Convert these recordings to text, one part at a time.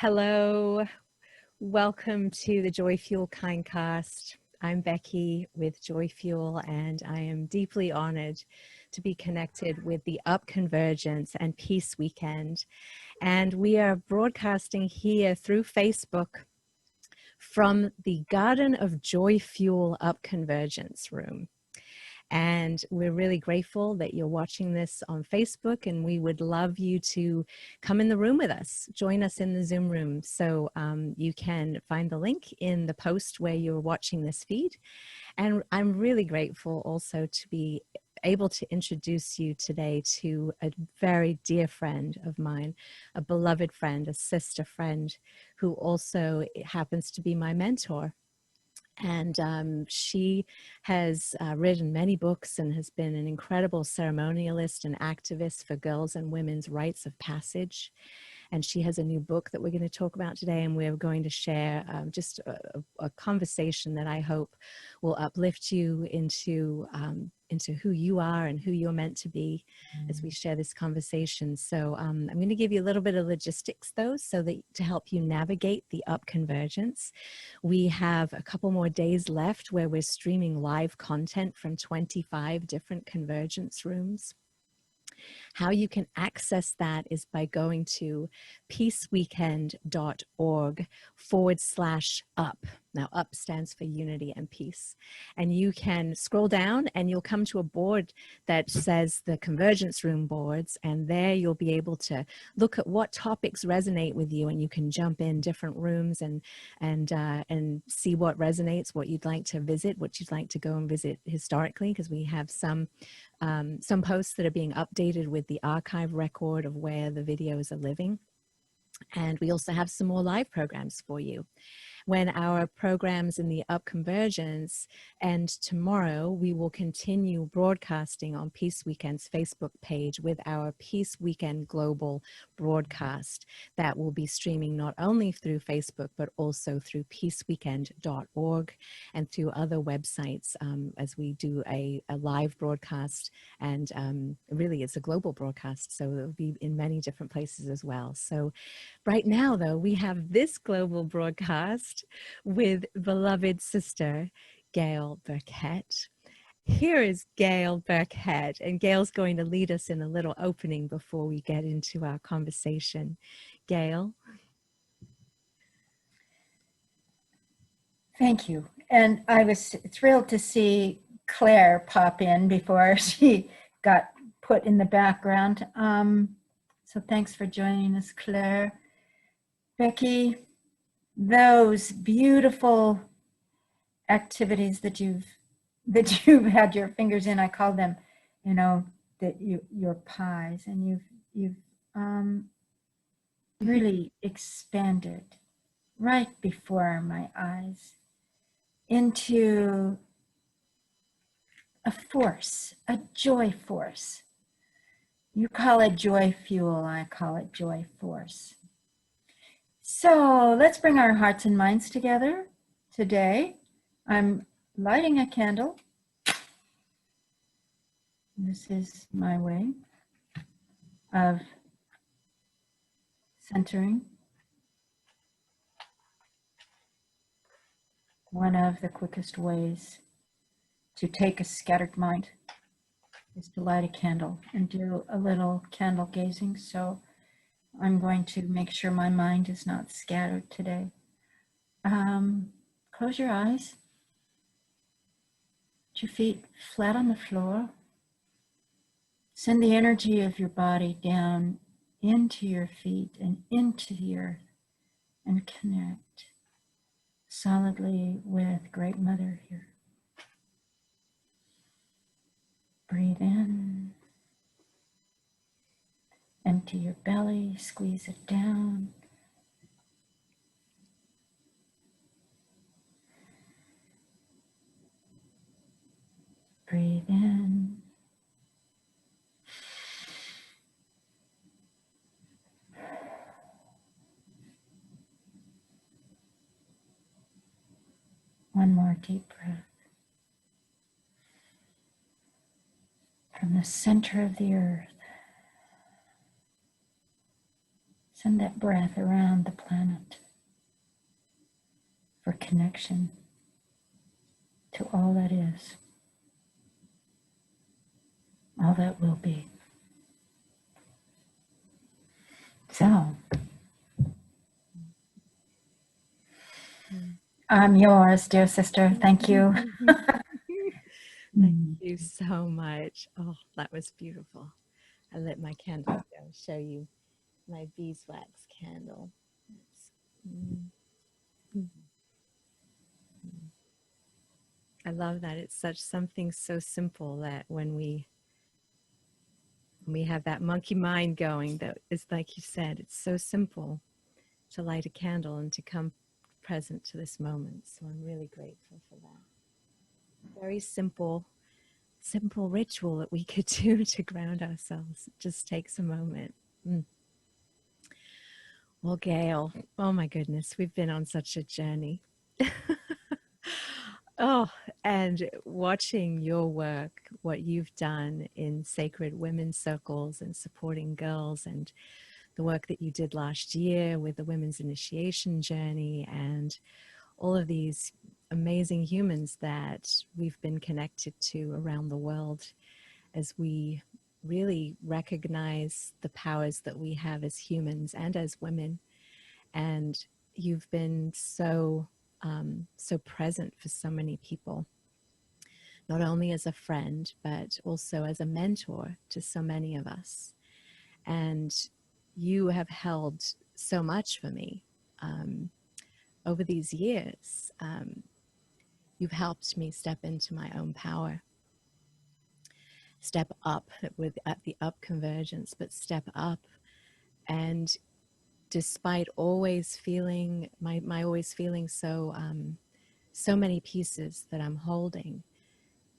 Hello, welcome to the Joyfuel Kindcast. I'm Becky with Joyfuel, and I am deeply honored to be connected with the UP Convergence and Peace Weekend. And we are broadcasting here through Facebook from the Garden of Joyfuel UP Convergence room. And we're really grateful that you're watching this on Facebook, and we would love you to come in the room with us, join us in the Zoom room. So you can find the link in the post where you're watching this feed. And I'm really grateful also to be able to introduce you today to a very dear friend of mine, a beloved friend, a sister friend, who also happens to be my mentor. And she has written many books and has been an incredible ceremonialist and activist for girls' and women's rites of passage. And she has a new book that we're going to talk about today, and we're going to share just a conversation that I hope will uplift you into who you are and who you're meant to be as we share this conversation. So I'm going to give you a little bit of logistics, though, so that to help you navigate the UP Convergence. We have a couple more days left where we're streaming live content from 25 different convergence rooms. How you can access that is by going to peaceweekend.org/up. Now, UP stands for unity and peace. And you can scroll down and you'll come to a board that says the Convergence Room boards. And there you'll be able to look at what topics resonate with you. And you can jump in different rooms and see what resonates, what you'd like to visit, what you'd like to go and visit historically, because we have some posts that are being updated with the archive record of where the videos are living. And we also have some more live programs for you. When our programs in the UP Convergence end tomorrow, we will continue broadcasting on Peace Weekend's Facebook page with our Peace Weekend Global broadcast that will be streaming not only through Facebook, but also through peaceweekend.org and through other websites as we do a live broadcast. And really, it's a global broadcast, so it'll be in many different places as well. So right now, though, we have this global broadcast with beloved sister Gail Burkett. Here is Gail Burkett, and Gail's going to lead us in a little opening before we get into our conversation. Gail. Thank you. And I was thrilled to see Claire pop in before she got put in the background. So thanks for joining us, Claire. Becky, those beautiful activities that you've had your fingers in, I call them, your pies, and you've really expanded right before my eyes into a force, a joy force. You call it joy fuel, I call it joy force. So let's bring our hearts and minds together today. I'm lighting a candle. This is my way of centering. One of the quickest ways to take a scattered mind is to light a candle and do a little candle gazing. So I'm going to make sure my mind is not scattered today. Close your eyes. Put your feet flat on the floor. Send the energy of your body down into your feet and into the earth, and connect solidly with Great Mother here. Breathe in. Empty your belly, squeeze it down. Breathe in. One more deep breath. From the center of the earth, Send that breath around the planet for connection to all that is, all that will be. So, I'm yours, dear sister. Thank you. Thank you so much. Oh, that was beautiful. I lit my candle. I'll show you my beeswax candle. I love that. It's such something so simple that when we have that monkey mind going, that is, like you said, it's so simple to light a candle and to come present to this moment. So I'm really grateful for that. Very simple ritual that we could do to ground ourselves. It just takes a moment. Well, Gail, oh my goodness, we've been on such a journey. Oh, and watching your work, what you've done in sacred women's circles and supporting girls, and the work that you did last year with the women's initiation journey, and all of these amazing humans that we've been connected to around the world, as we really recognize the powers that we have as humans and as women. And you've been so present for so many people, not only as a friend, but also as a mentor to so many of us. And you have held so much for me over these years. You've helped me step into my own power, step up at the UP Convergence, but step up. And despite always feeling always feeling so so many pieces that I'm holding,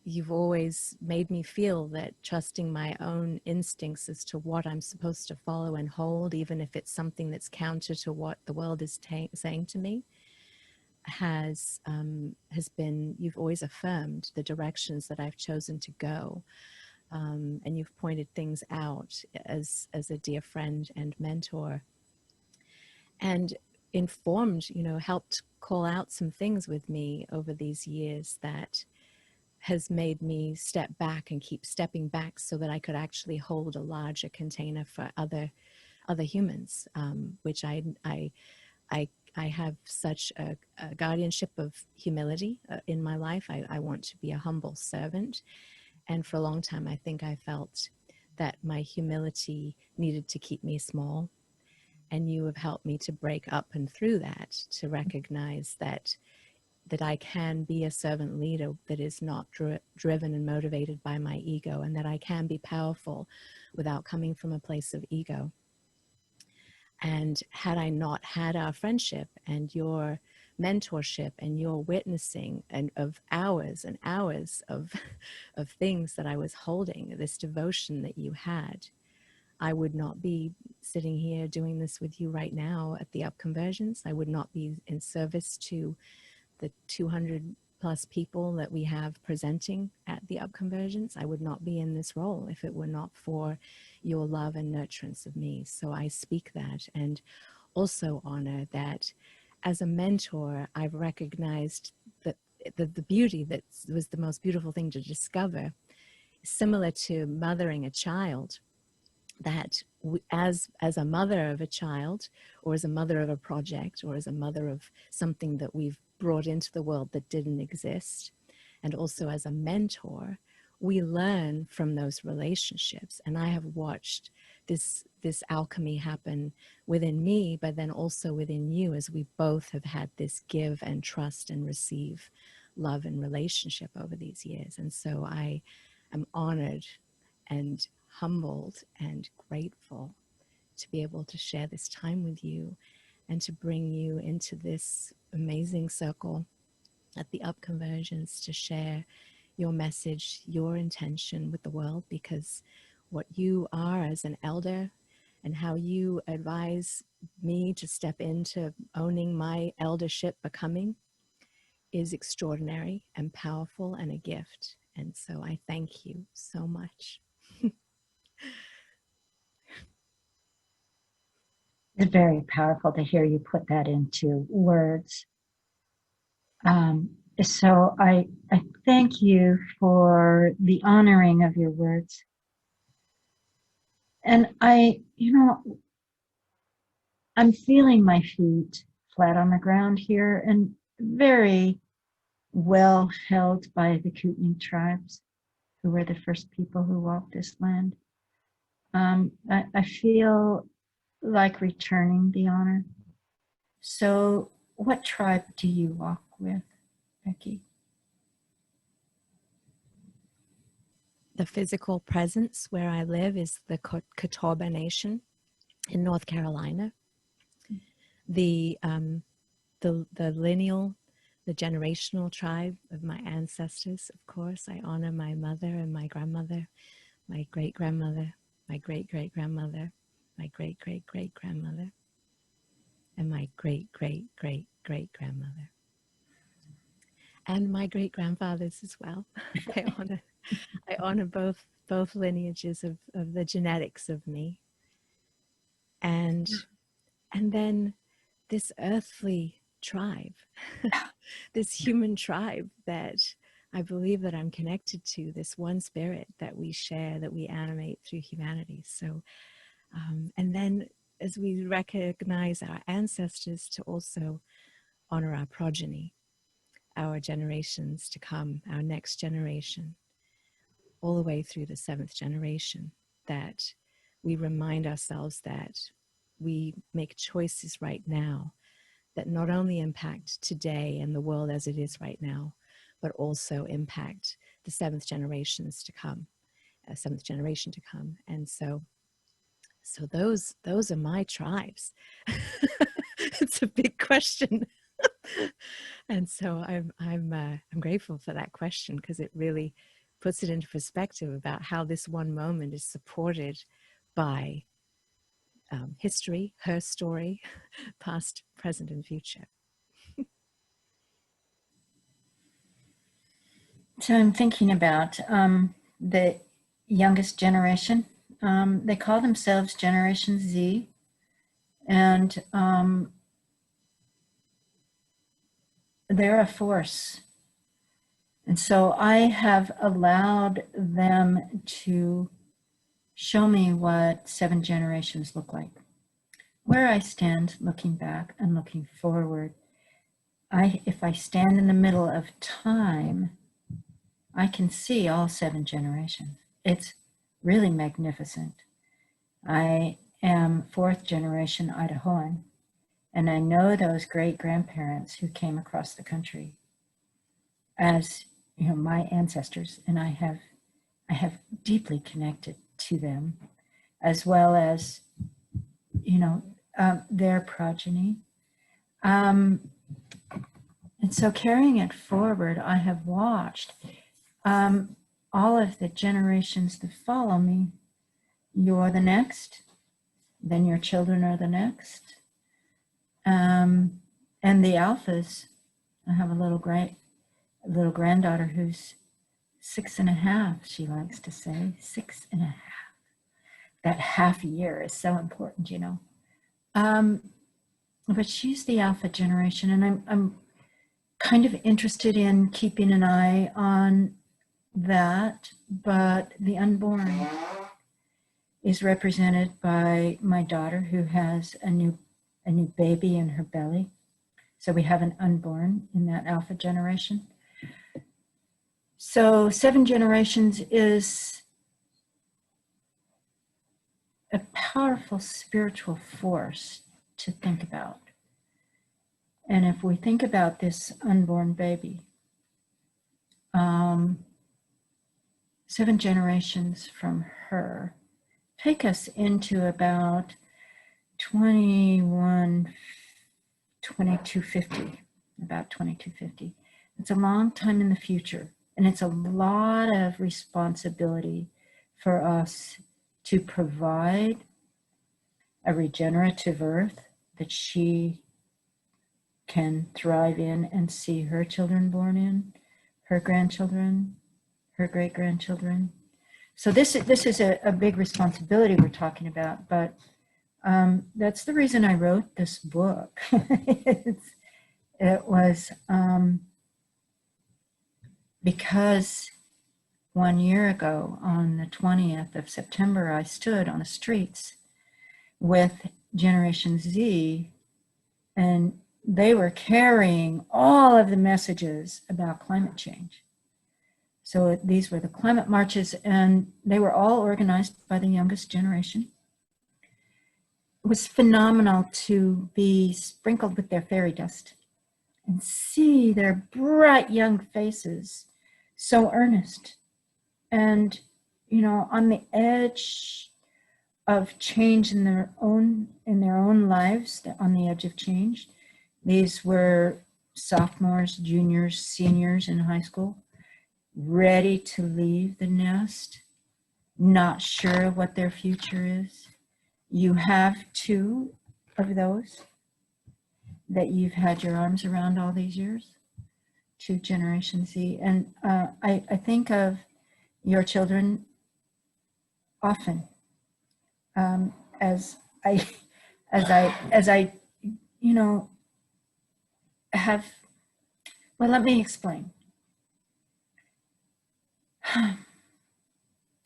you've always made me feel that trusting my own instincts as to what I'm supposed to follow and hold, even if it's something that's counter to what the world is saying to me, has been, you've always affirmed the directions that I've chosen to go. And you've pointed things out as a dear friend and mentor, and informed, helped call out some things with me over these years that has made me step back and keep stepping back so that I could actually hold a larger container for other humans, which I have such a guardianship of humility in my life. I want to be a humble servant. And for a long time, I think I felt that my humility needed to keep me small. And you have helped me to break up and through that, to recognize that I can be a servant leader that is not driven and motivated by my ego, and that I can be powerful without coming from a place of ego. And had I not had our friendship and your mentorship and your witnessing and of hours and hours of things that I was holding, this devotion that you had, I would not be sitting here doing this with you right now at the UP Convergence. I would not be in service to the 200 plus people that we have presenting at the UP Convergence. I would not be in this role if it were not for your love and nurturance of me. So I speak that, and also honor that as a mentor, I've recognized that the beauty that was the most beautiful thing to discover, similar to mothering a child, that as a mother of a child, or as a mother of a project, or as a mother of something that we've brought into the world that didn't exist, and also as a mentor, we learn from those relationships. And I have watched this alchemy happen within me, but then also within you, as we both have had this give and trust and receive love and relationship over these years. And so I am honored and humbled and grateful to be able to share this time with you and to bring you into this amazing circle at the UP Convergence to share your message, your intention with the world, because what you are as an elder and how you advise me to step into owning my eldership becoming is extraordinary and powerful and a gift. And so I thank you so much. It's very powerful to hear you put that into words. So I thank you for the honoring of your words. And I'm feeling my feet flat on the ground here and very well held by the Kootenai tribes, who were the first people who walked this land. I feel like returning the honor. So what tribe do you walk with, Becky? The physical presence where I live is the Catawba Nation in North Carolina. The lineal, the generational tribe of my ancestors, of course. I honor my mother and my grandmother, my great-grandmother, my great-great-grandmother, my great-great-great-grandmother, and my great-great-great-great-grandmother. And my great-grandfathers as well. I honor both lineages of the genetics of me. And then this earthly tribe, this human tribe that I believe that I'm connected to, this one spirit that we share, that we animate through humanity. So, and then as we recognize our ancestors, to also honor our progeny, our generations to come, our next generation, all the way through the 7th generation, that we remind ourselves that we make choices right now that not only impact today and the world as it is right now, but also impact the 7th generations to come, 7th generation to come. And so those are my tribes. It's a big question. And so I'm grateful for that question, because it really puts it into perspective about how this one moment is supported by history, her story, past, present, and future. So I'm thinking about the youngest generation. They call themselves Generation Z, and they're a force. And so I have allowed them to show me what 7 generations look like. Where I stand looking back and looking forward, if I stand in the middle of time, I can see all 7 generations. It's really magnificent. I am 4th generation Idahoan, and I know those great-grandparents who came across the country as my ancestors, and I have deeply connected to them, as well as their progeny. And so carrying it forward, I have watched all of the generations that follow me. You're the next, then your children are the next. And the alphas, I have a little granddaughter who's 6.5, she likes to say, 6.5. That half year is so important, But she's the alpha generation, and I'm kind of interested in keeping an eye on that, but the unborn is represented by my daughter, who has a new baby in her belly. So we have an unborn in that alpha generation. So 7 generations is a powerful spiritual force to think about. And if we think about this unborn baby, 7 generations from her take us into about 2250. It's a long time in the future, and it's a lot of responsibility for us to provide a regenerative earth that she can thrive in and see her children born in, her grandchildren, her great-grandchildren. So this is a big responsibility we're talking about, but That's the reason I wrote this book. It was because 1 year ago, on the 20th of September, I stood on the streets with Generation Z, and they were carrying all of the messages about climate change. So these were the climate marches, and they were all organized by the youngest generation. It was phenomenal to be sprinkled with their fairy dust and see their bright young faces, so earnest and, you know, on the edge of change in their own lives, on the edge of change. These were sophomores, juniors, seniors in high school, ready to leave the nest, not sure what their future is. You have two of those that you've had your arms around all these years, to Generation Z. And I think of your children often as I, you know, have, well, let me explain.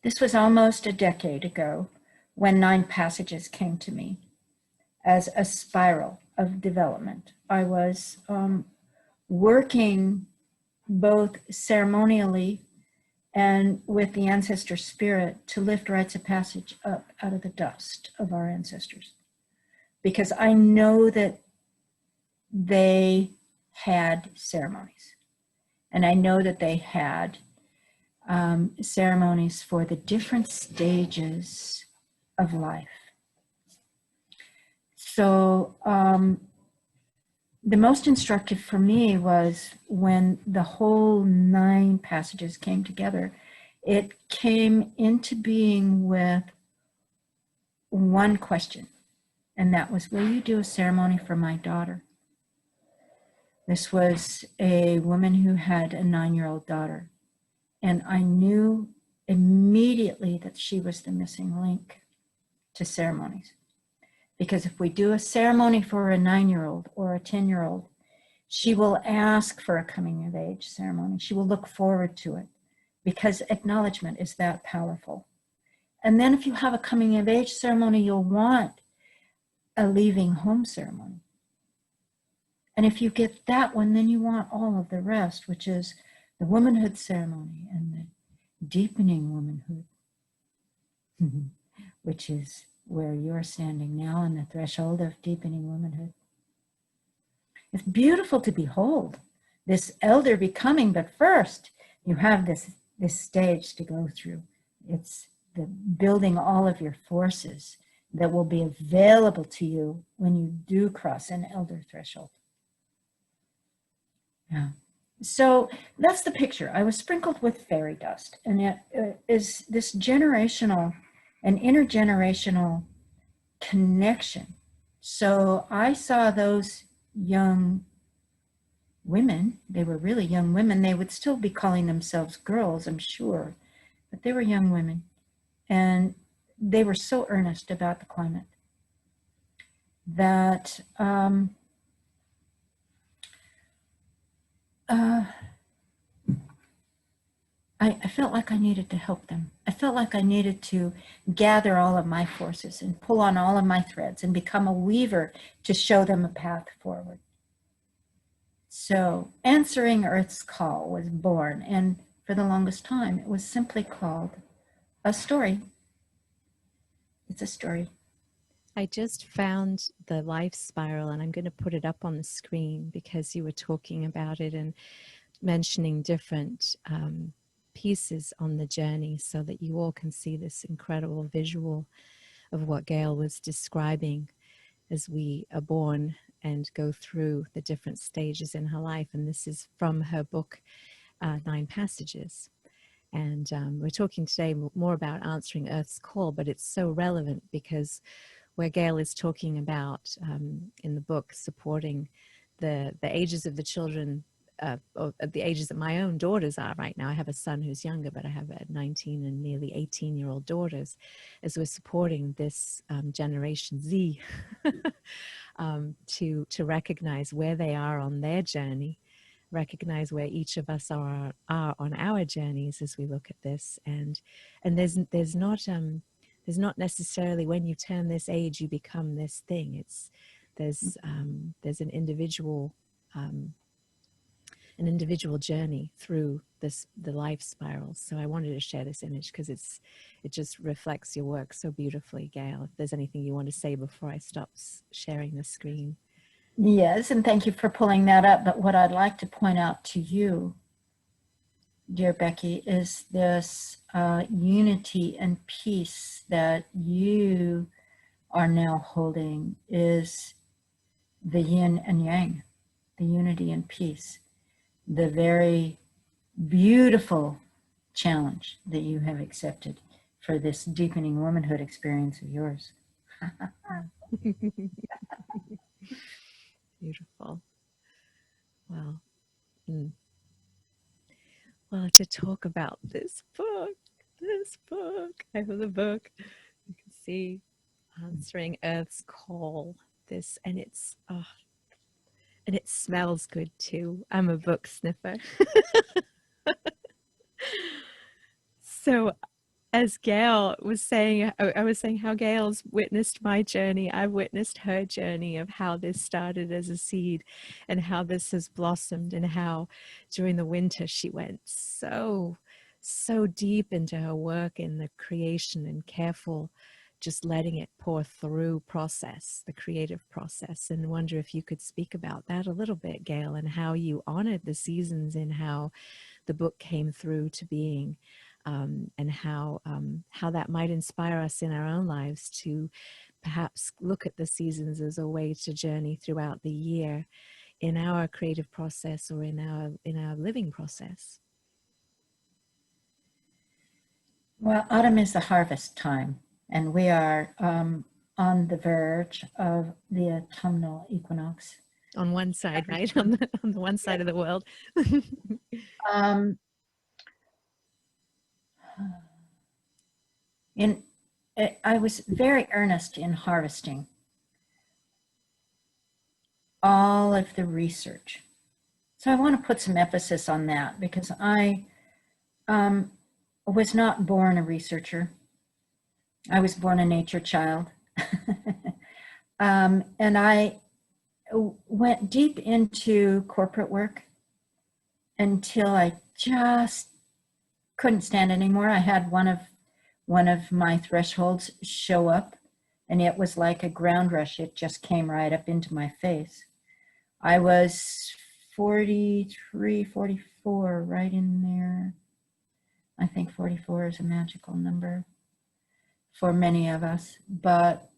This was almost a decade ago when 9 Passages came to me as a spiral of development. I was working both ceremonially and with the ancestor spirit to lift rites of passage up out of the dust of our ancestors. Because I know that they had ceremonies. And I know that they had ceremonies for the different stages of life. So the most instructive for me was when the whole 9 passages came together. It came into being with one question, and that was, will you do a ceremony for my daughter? This was a woman who had a 9-year-old daughter, and I knew immediately that she was the missing link to ceremonies. Because if we do a ceremony for a 9-year-old or a 10-year-old, she will ask for a coming of age ceremony. She will look forward to it because acknowledgement is that powerful. And then if you have a coming of age ceremony, you'll want a leaving home ceremony. And if you get that one, then you want all of the rest, which is the womanhood ceremony and the deepening womanhood, which is where you're standing now on the threshold of deepening womanhood. It's beautiful to behold this elder becoming, but first you have this stage to go through. It's the building all of your forces that will be available to you when you do cross an elder threshold. Yeah. So that's the picture. I was sprinkled with fairy dust, and it is this generational and intergenerational connection. So I saw those young women, they were really young women. They would still be calling themselves girls, I'm sure, but they were young women. And they were so earnest about the climate that I felt like I needed to help them. I felt like I needed to gather all of my forces and pull on all of my threads and become a weaver to show them a path forward. So Answering Earth's Call was born, and for the longest time, it was simply called a story. It's a story. I just found the life spiral, and I'm going to put it up on the screen because you were talking about it and mentioning different pieces on the journey so that you all can see this incredible visual of what Gail was describing as we are born and go through the different stages in her life. And this is from her book, 9 Passages. And we're talking today more about answering Earth's call, but it's so relevant because where Gail is talking about in the book supporting the ages of the children at the ages that my own daughters are right now. I have a son who's younger, but I have a 19 and nearly 18-year-old daughters, as we're supporting this Generation Z to recognize where they are on their journey, recognize where each of us are on our journeys as we look at this, and there's not necessarily when you turn this age you become this thing. There's an individual journey through the life spiral. So I wanted to share this image because it just reflects your work so beautifully, Gail. If there's anything you want to say before I stop sharing the screen. Yes, and thank you for pulling that up. But what I'd like to point out to you, dear Becky, is this unity and peace that you are now holding is the yin and yang, the unity and peace, the very beautiful challenge that you have accepted for this deepening womanhood experience of yours. Beautiful. Well, well, to talk about this book, I have the book. You can see Answering Earth's Call. And it smells good too. I'm a book sniffer. So as Gail was saying, I was saying how Gail's witnessed my journey. I've witnessed her journey of how this started as a seed and how this has blossomed, and how during the winter she went so deep into her work in the creation and careful, just letting it pour through process, the creative process. And wonder if you could speak about that a little bit, Gail, and how you honored the seasons and how the book came through to being. And how that might inspire us in our own lives to perhaps look at the seasons as a way to journey throughout the year in our creative process or in our living process. Well, autumn is the harvest time, and we are on the verge of the autumnal equinox. On one side, right? On the one side of the world. I was very earnest in harvesting all of the research. So I want to put some emphasis on that, because I was not born a researcher. I was born a nature child. And I went deep into corporate work until I just couldn't stand it anymore. I had one of my thresholds show up, and it was like a ground rush. It just came right up into my face. I was 43, 44, right in there. I think 44 is a magical number for many of us. But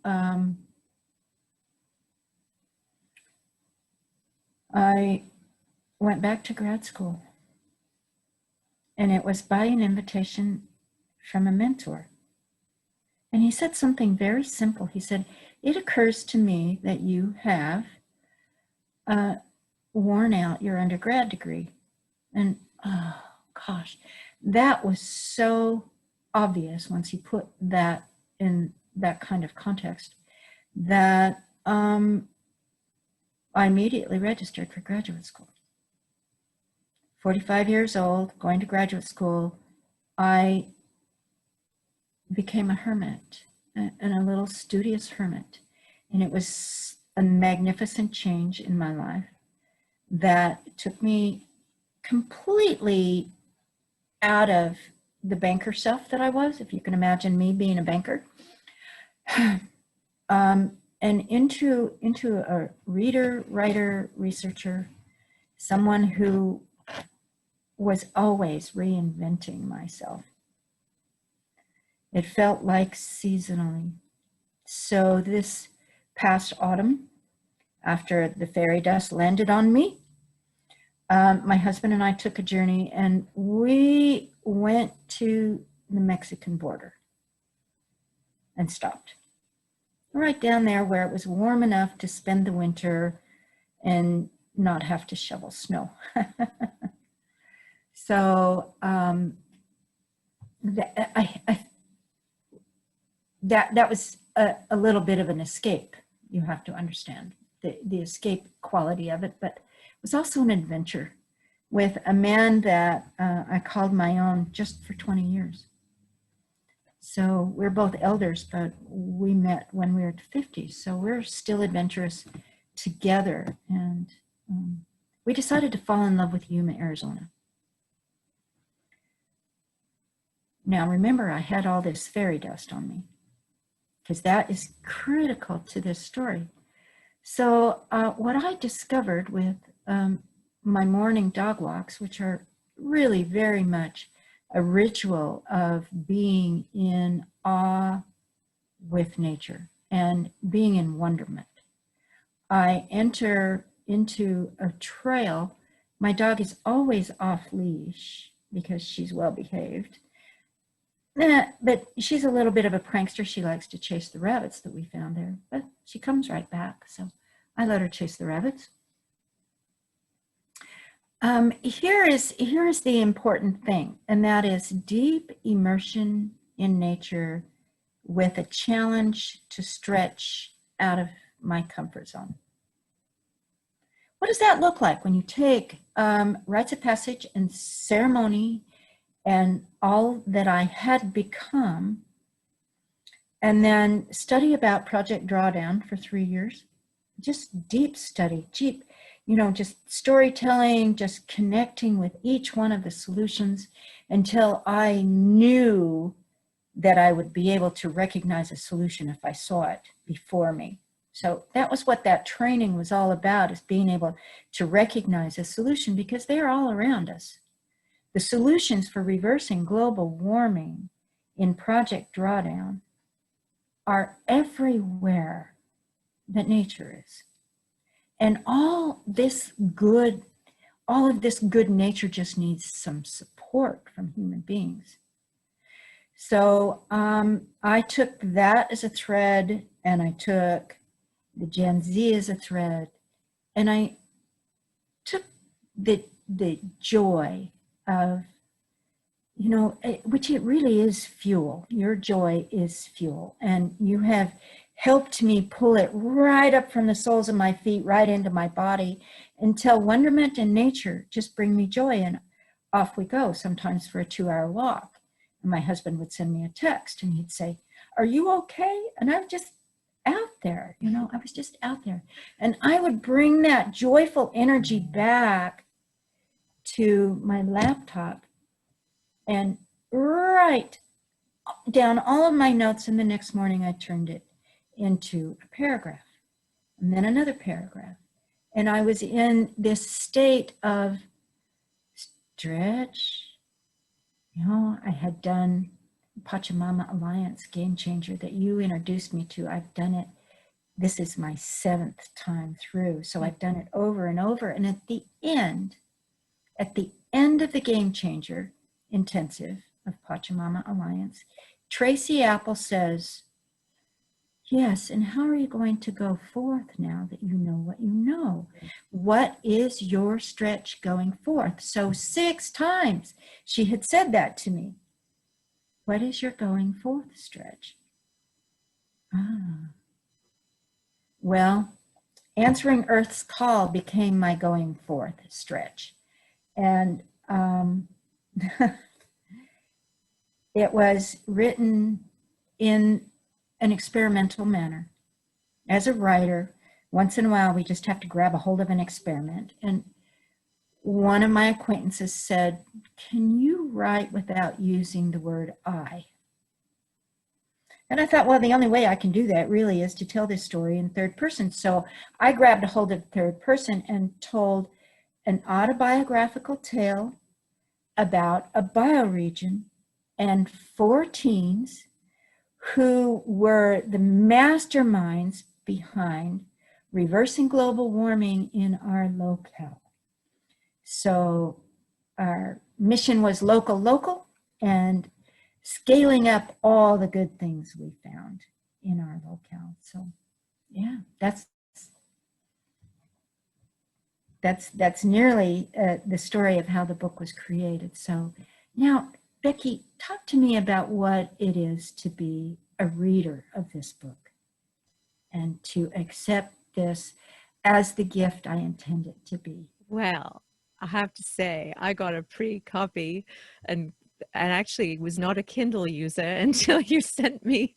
I went back to grad school, and it was by an invitation from a mentor. And he said something very simple. He said, "It occurs to me that you have worn out your undergrad degree." And oh gosh, that was so obvious once he put that in that kind of context, that I immediately registered for graduate school. 45 years old, going to graduate school, I became a hermit, and a little studious hermit. And it was a magnificent change in my life that took me completely out of the banker self that I was, if you can imagine me being a banker, and into a reader, writer, researcher, someone who was always reinventing myself. It felt like seasonally. So this past autumn, after the fairy dust landed on me, my husband and I took a journey, and we went to the Mexican border and stopped. Right down there where it was warm enough to spend the winter and not have to shovel snow. So that was a little bit of an escape. You have to understand the escape quality of it, but it was also an adventure with a man that I called my own just for 20 years. So we're both elders, but we met when we were 50. So we're still adventurous together. And we decided to fall in love with Yuma, Arizona. Now, remember, I had all this fairy dust on me because that is critical to this story. So what I discovered with my morning dog walks, which are really very much a ritual of being in awe with nature and being in wonderment. I enter into a trail. My dog is always off leash because she's well behaved. But she's a little bit of a prankster. She likes to chase the rabbits that we found there, but she comes right back. So I let her chase the rabbits. Here is the important thing, and that is deep immersion in nature with a challenge to stretch out of my comfort zone. What does that look like when you take rites of passage and ceremony and all that I had become, and then study about Project Drawdown for 3 years? Just deep study, deep, just storytelling, just connecting with each one of the solutions until I knew that I would be able to recognize a solution if I saw it before me. So that was what that training was all about, is being able to recognize a solution because they're all around us. The solutions for reversing global warming in Project Drawdown are everywhere that nature is. And all of this good nature just needs some support from human beings. So I took that as a thread, and I took the GenZ as a thread, and I took the joy of, which it really is fuel. Your joy is fuel, and you have helped me pull it right up from the soles of my feet, right into my body, until wonderment and nature just bring me joy, and off we go, sometimes for a 2-hour walk. And my husband would send me a text, and he'd say, "Are you okay?" And I was just out there, I was just out there. And I would bring that joyful energy back to my laptop and write down all of my notes, and the next morning I turned it into a paragraph, and then another paragraph. And I was in this state of stretch. I had done Pachamama Alliance Game Changer that you introduced me to. I've done it. This is my 7th time through. So I've done it over and over. And at the end of the Game Changer intensive of Pachamama Alliance, Tracy Apple says, "Yes, and how are you going to go forth now that you know what you know? What is your stretch going forth?" So 6 times she had said that to me. What is your going forth stretch? Well, answering Earth's call became my going forth stretch. And it was written in an experimental manner. As a writer, once in a while, we just have to grab a hold of an experiment. And one of my acquaintances said, "Can you write without using the word I?" And I thought, well, the only way I can do that really is to tell this story in third person. So I grabbed a hold of third person and told an autobiographical tale about a bioregion and 4 teens who were the masterminds behind reversing global warming in our locale. So our mission was local, and scaling up all the good things we found in our locale. So yeah, that's that's nearly the story of how the book was created. So now, Becky, talk to me about what it is to be a reader of this book and to accept this as the gift I intend it to be. Well, I have to say, I got a pre-copy and actually was not a Kindle user until you sent me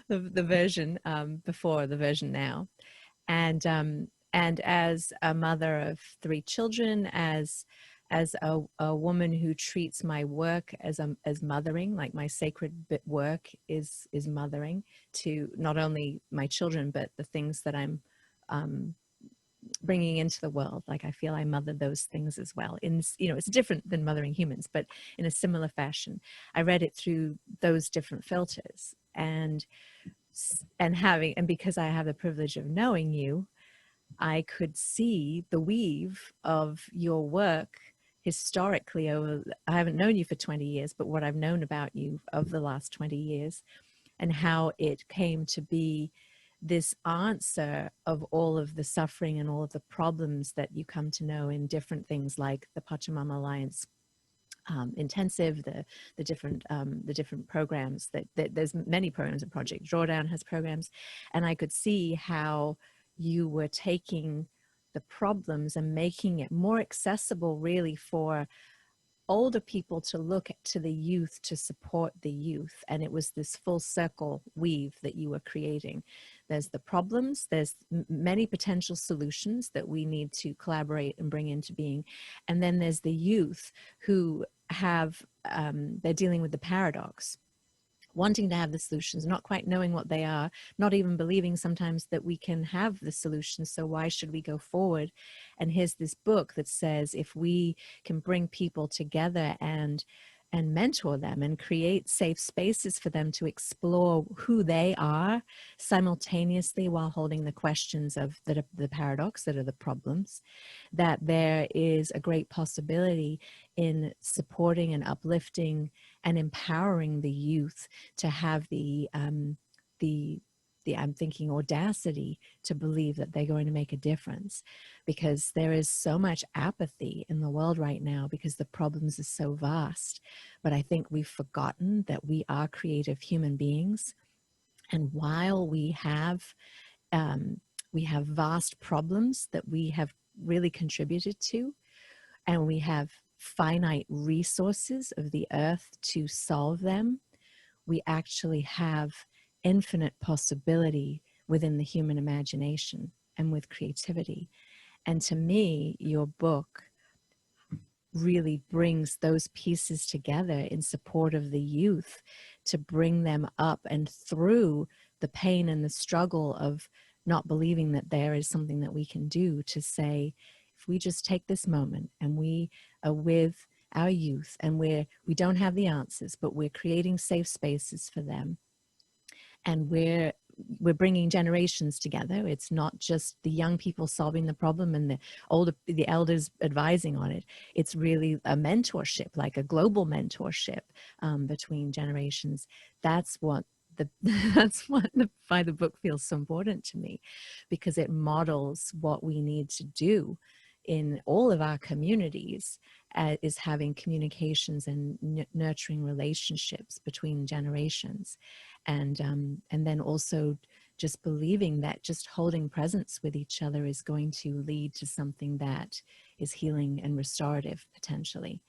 the version before the version now. And as a mother of 3 children, as a woman who treats my work as mothering, like my sacred work is mothering to not only my children, but the things that I'm bringing into the world. Like I feel I mother those things as well. It's different than mothering humans, but in a similar fashion. I read it through those different filters, and because I have the privilege of knowing you, I could see the weave of your work historically over, I haven't known you for 20 years, but what I've known about you of the last 20 years, and how it came to be this answer of all of the suffering and all of the problems that you come to know in different things like the Pachamama Alliance intensive, the different programs that there's many programs in Project Drawdown has programs, and I could see how you were taking the problems and making it more accessible really for older people to look to the youth to support the youth. And it was this full circle weave that you were creating. There's the problems, there's many potential solutions that we need to collaborate and bring into being, and then there's the youth who have they're dealing with the paradox, wanting to have the solutions, not quite knowing what they are, not even believing sometimes that we can have the solutions. So why should we go forward? And here's this book that says, if we can bring people together and mentor them and create safe spaces for them to explore who they are simultaneously while holding the questions of the paradox that are the problems, that there is a great possibility in supporting and uplifting and empowering the youth to have the I'm thinking audacity to believe that they're going to make a difference, because there is so much apathy in the world right now because the problems are so vast. But I think we've forgotten that we are creative human beings, and while we have vast problems that we have really contributed to, and we have finite resources of the earth to solve them, we actually have infinite possibility within the human imagination and with creativity. And to me, your book really brings those pieces together in support of the youth, to bring them up and through the pain and the struggle of not believing that there is something that we can do, to say, if we just take this moment and we are with our youth, and we don't have the answers, but we're creating safe spaces for them, and we're bringing generations together. It's not just the young people solving the problem and the elders advising on it. It's really a mentorship, like a global mentorship between generations. That's what why the book feels so important to me, because it models what we need to do in all of our communities, is having communications and nurturing relationships between generations, and then also just believing that just holding presence with each other is going to lead to something that is healing and restorative potentially.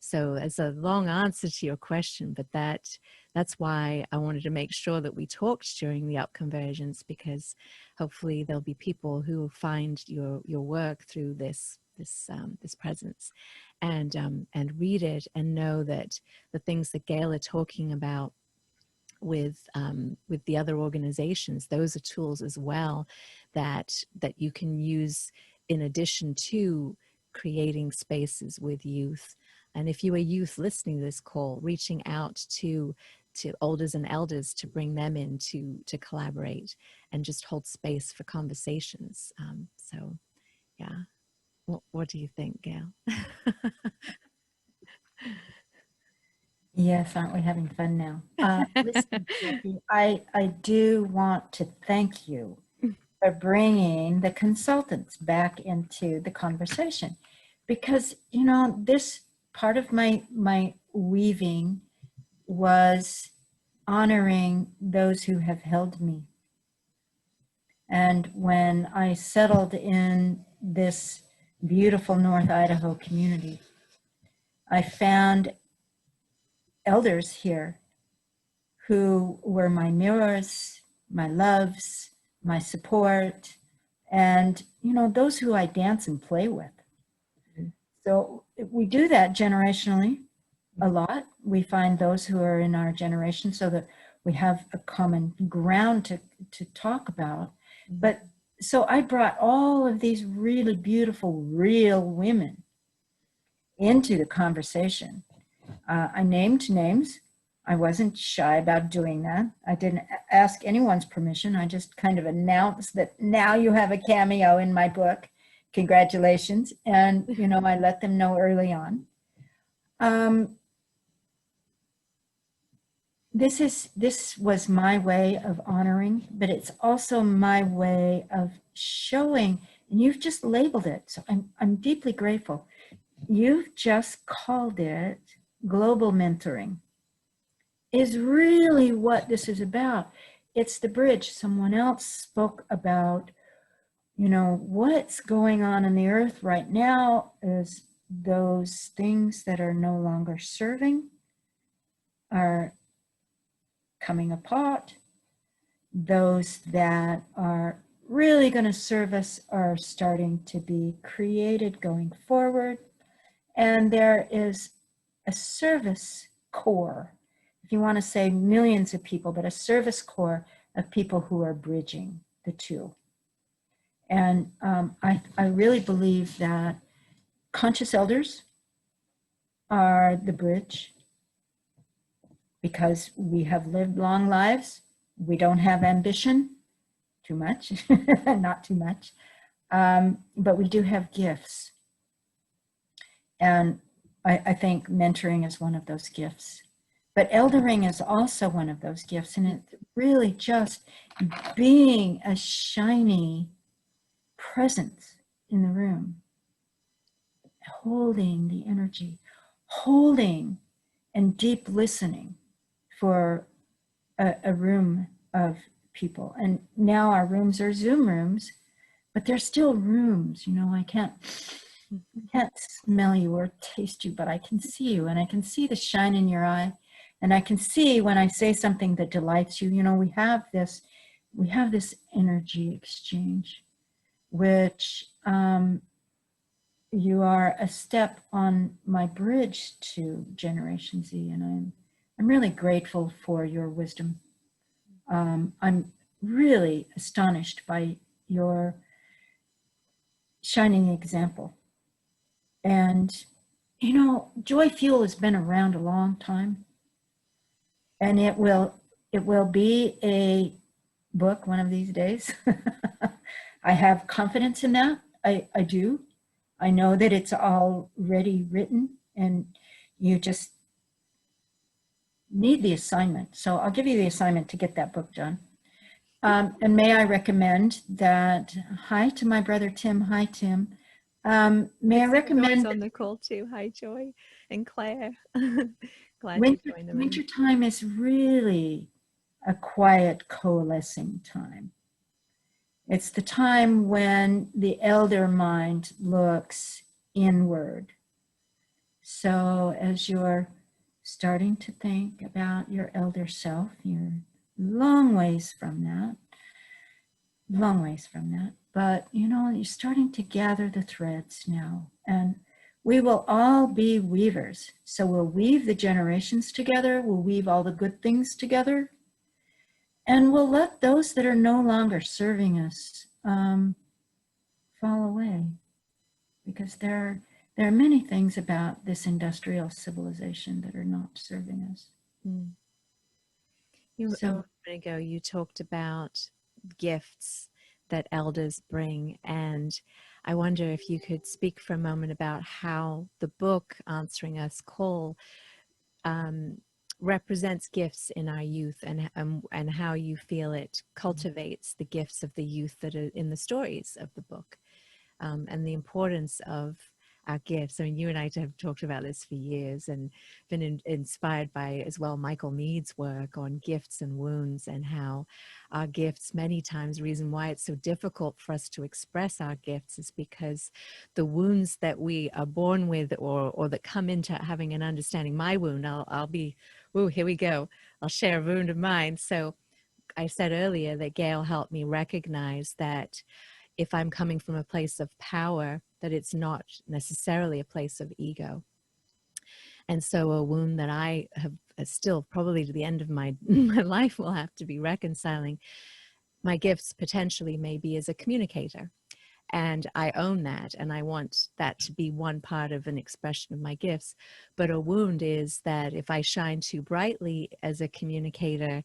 So it's a long answer to your question, but that's why I wanted to make sure that we talked during the UP Convergence, because hopefully there'll be people who find your work through this presence, and read it and know that the things that Gail are talking about with the other organizations, those are tools as well that you can use in addition to creating spaces with youth. And if you are youth listening to this call, reaching out to elders and elders to bring them in to collaborate and just hold space for conversations. So yeah, what do you think, Gail? Yes, aren't we having fun now? Listen, Becky, I do want to thank you are bringing the consultants back into the conversation, because this part of my weaving was honoring those who have held me. And when I settled in this beautiful North Idaho community, I found elders here who were my mirrors, my loves, my support, and those who I dance and play with. So we do that generationally a lot. We find those who are in our generation so that we have a common ground to talk about. But so I brought all of these really beautiful, real women into the conversation. I named names. I wasn't shy about doing that. I didn't ask anyone's permission. I just kind of announced that now you have a cameo in my book. Congratulations. And, I let them know early on. This was my way of honoring, but it's also my way of showing, and you've just labeled it. So I'm deeply grateful. You've just called it global mentoring. Is really what this is about. It's the bridge. Someone else spoke about, what's going on in the earth right now is those things that are no longer serving are coming apart. Those that are really going to serve us are starting to be created going forward. And there is a service core, if you want to say millions of people, but a service core of people who are bridging the two. And I really believe that conscious elders are the bridge, because we have lived long lives. We don't have ambition, too much, not too much, but we do have gifts. And I think mentoring is one of those gifts. But eldering is also one of those gifts. And it's really just being a shiny presence in the room, holding the energy, holding and deep listening for a room of people. And now our rooms are Zoom rooms, but they're still rooms. I can't smell you or taste you, but I can see you, and I can see the shine in your eye. And I can see when I say something that delights you. We have this energy exchange, which you are a step on my bridge to Generation Z, and I'm really grateful for your wisdom. I'm really astonished by your shining example. And Joyfuel has been around a long time. And it will be a book one of these days. I have confidence in that. I do. I know that it's already written, and you just need the assignment. So I'll give you the assignment to get that book done. And may I recommend that, hi to my brother Tim. Hi, Tim. May I recommend on the call too. Hi, Joy and Claire. Glad winter, you joined the room. Winter time is really a quiet coalescing time. It's the time when the elder mind looks inward. So as you're starting to think about your elder self, you're long ways from that, but you're starting to gather the threads now, and we will all be weavers. So we'll weave the generations together, we'll weave all the good things together, and we'll let those that are no longer serving us fall away, because there are many things about this industrial civilization that are not serving us. Mm. A moment ago, you talked about gifts that elders bring, and I wonder if you could speak for a moment about how the book, Answering Us Call, represents gifts in our youth, and how you feel it cultivates the gifts of the youth that are in the stories of the book, and the importance of our gifts. I mean, you and I have talked about this for years, and been inspired by as well Michael Mead's work on gifts and wounds, and how our gifts, many times, the reason why it's so difficult for us to express our gifts is because the wounds that we are born with, or that come into having an understanding. My wound, I'll be, ooh, here we go. I'll share a wound of mine. So I said earlier that Gail helped me recognize that if I'm coming from a place of power, that it's not necessarily a place of ego. And so a wound that I have still probably to the end of my life will have to be reconciling. My gifts potentially may be as a communicator, and I own that, and I want that to be one part of an expression of my gifts. But a wound is that if I shine too brightly as a communicator,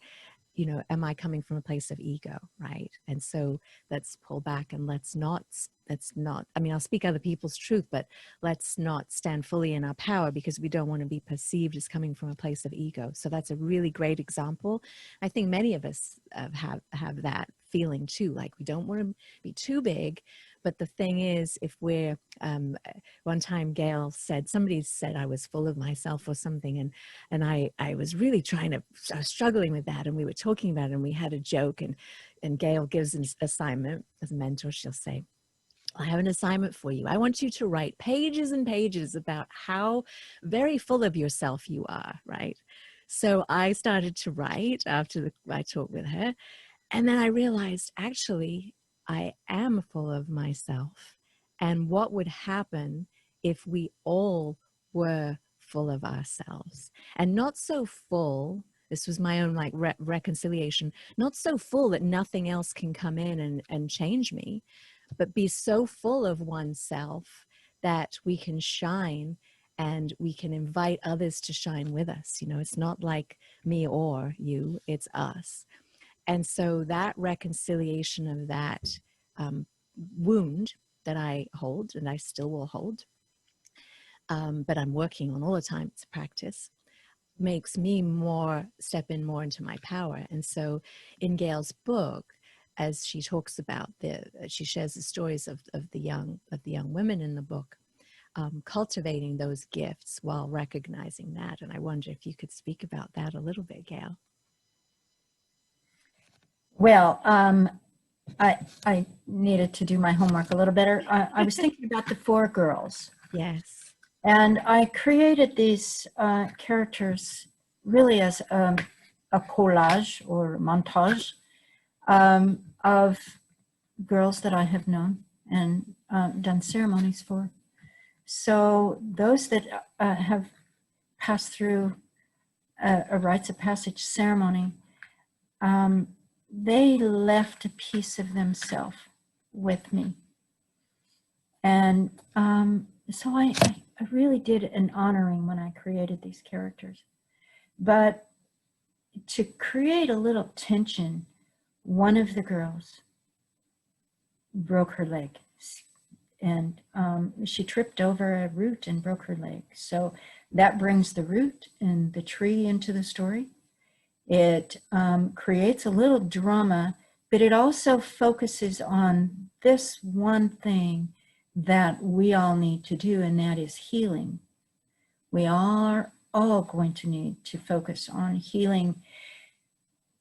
you know, am I coming from a place of ego, right? And so let's pull back, and let's not, I mean, I'll speak other people's truth, but let's not stand fully in our power, because we don't want to be perceived as coming from a place of ego. So that's a really great example. I think many of us have that feeling too, like we don't want to be too big. But the thing is, if we're, one time Gail said, somebody said I was full of myself or something, and I was really I was struggling with that, and we were talking about it, and we had a joke, and Gail gives an assignment as a mentor. She'll say, I have an assignment for you. I want you to write pages and pages about how very full of yourself you are, right? So I started to write after I talked with her, and then I realized, actually, I am full of myself. And what would happen if we all were full of ourselves? And not so full, this was my own like reconciliation, not so full that nothing else can come in and change me, but be so full of oneself that we can shine, and we can invite others to shine with us. You know, it's not like me or you, it's us. And so that reconciliation of that wound that I hold, and I still will hold, but I'm working on all the time, it's a practice, makes me step in more into my power. And so in Gail's book, as she talks about she shares the stories of the young women in the book, cultivating those gifts while recognizing that. And I wonder if you could speak about that a little bit, Gail. Well, I needed to do my homework a little better. I was thinking about the four girls. Yes. And I created these characters really as a collage or montage of girls that I have known and done ceremonies for. So those that have passed through a rites of passage ceremony, they left a piece of themselves with me. And so I really did an honoring when I created these characters. But to create a little tension, one of the girls broke her leg, and she tripped over a root and broke her leg. So that brings the root and the tree into the story. It creates a little drama, but it also focuses on this one thing that we all need to do, and that is healing. We are all going to need to focus on healing,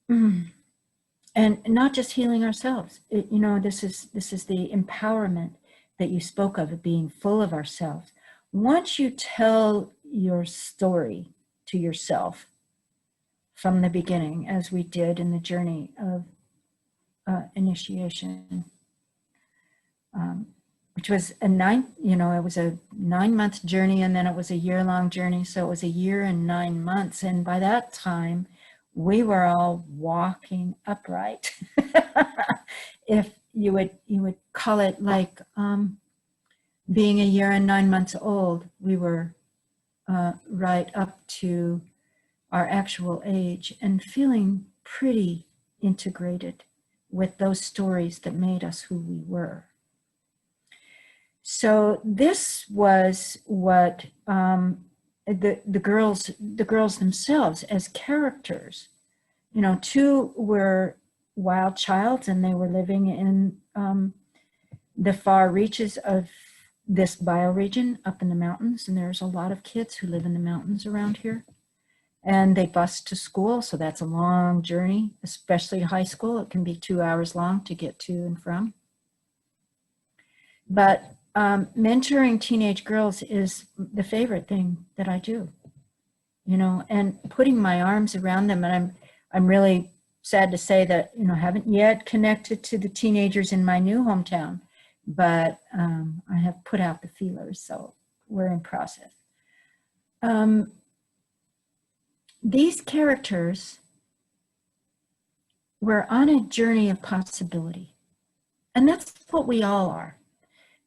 and not just healing ourselves. You know, this is the empowerment that you spoke of being full of ourselves. Once you tell your story to yourself from the beginning, as we did in the journey of initiation, which was it was a 9-month journey, and then it was a year-long journey. So it was a year and 9 months. And by that time, we were all walking upright. If you would call it like being a year and 9 months old, we were right up to our actual age and feeling pretty integrated with those stories that made us who we were. So this was what the girls themselves as characters. You know, two were wild childs, and they were living in the far reaches of this bioregion up in the mountains. And there's a lot of kids who live in the mountains around here. And they bus to school, so that's a long journey, especially high school. It can be 2 hours long to get to and from. But mentoring teenage girls is the favorite thing that I do, you know, and putting my arms around them. And I'm really sad to say that, you know, haven't yet connected to the teenagers in my new hometown, but I have put out the feelers, so we're in process. These characters were on a journey of possibility, and that's what we all are.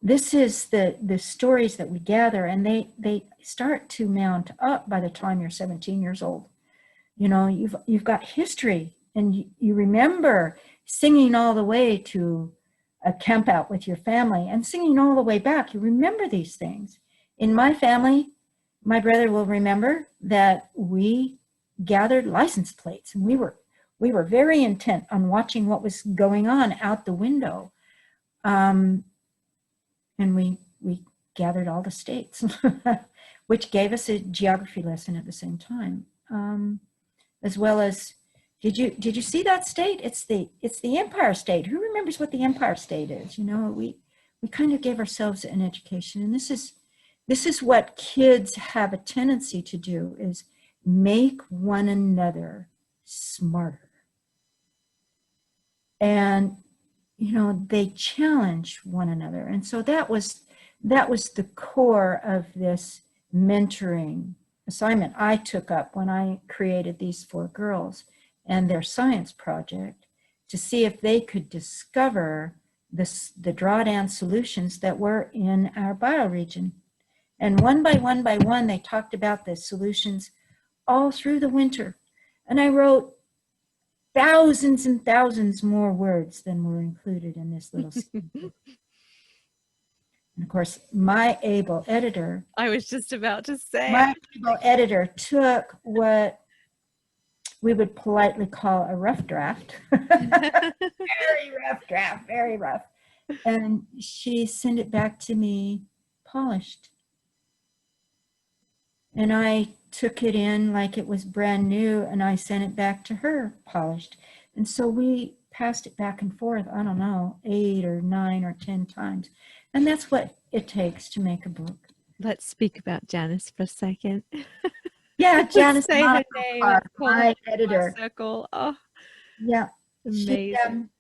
This is the stories that we gather, and they start to mount up by the time you're 17 years old. You know, you've got history, and you remember singing all the way to a camp out with your family and singing all the way back. You remember these things. In my family, my brother will remember that we gathered license plates, and we were very intent on watching what was going on out the window. And we gathered all the states, which gave us a geography lesson at the same time, as well as, did you see that state? It's the Empire State. Who remembers what the Empire State is? You know, we kind of gave ourselves an education, and this is what kids have a tendency to do, is make one another smarter. And, you know, they challenge one another. And so that was the core of this mentoring assignment I took up when I created these 4 girls and their science project, to see if they could discover the drawdown solutions that were in our bioregion. And one by one, they talked about the solutions all through the winter. And I wrote thousands and thousands more words than were included in this little And of course, my able editor, I was just about to say, my able editor took what we would politely call a rough draft. Very rough draft, very rough. And she sent it back to me polished. And I took it in like it was brand new, and I sent it back to her polished. And so we passed it back and forth, I don't know, 8 or 9 or 10 times. And that's what it takes to make a book. Let's speak about Janice for a second. Yeah, Janice, say her name. my editor. Circle. Oh, yeah, amazing.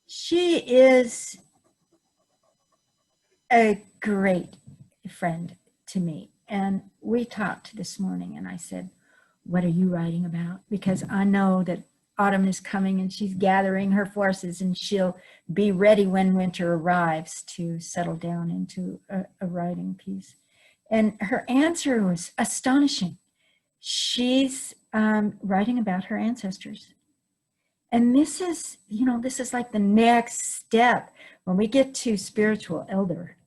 She is a great friend to me. And we talked this morning, and I said, what are you writing about? Because I know that autumn is coming, and she's gathering her forces, and she'll be ready when winter arrives to settle down into a writing piece. And her answer was astonishing. She's writing about her ancestors. And this is, you know, this is like the next step. When we get to spiritual elder,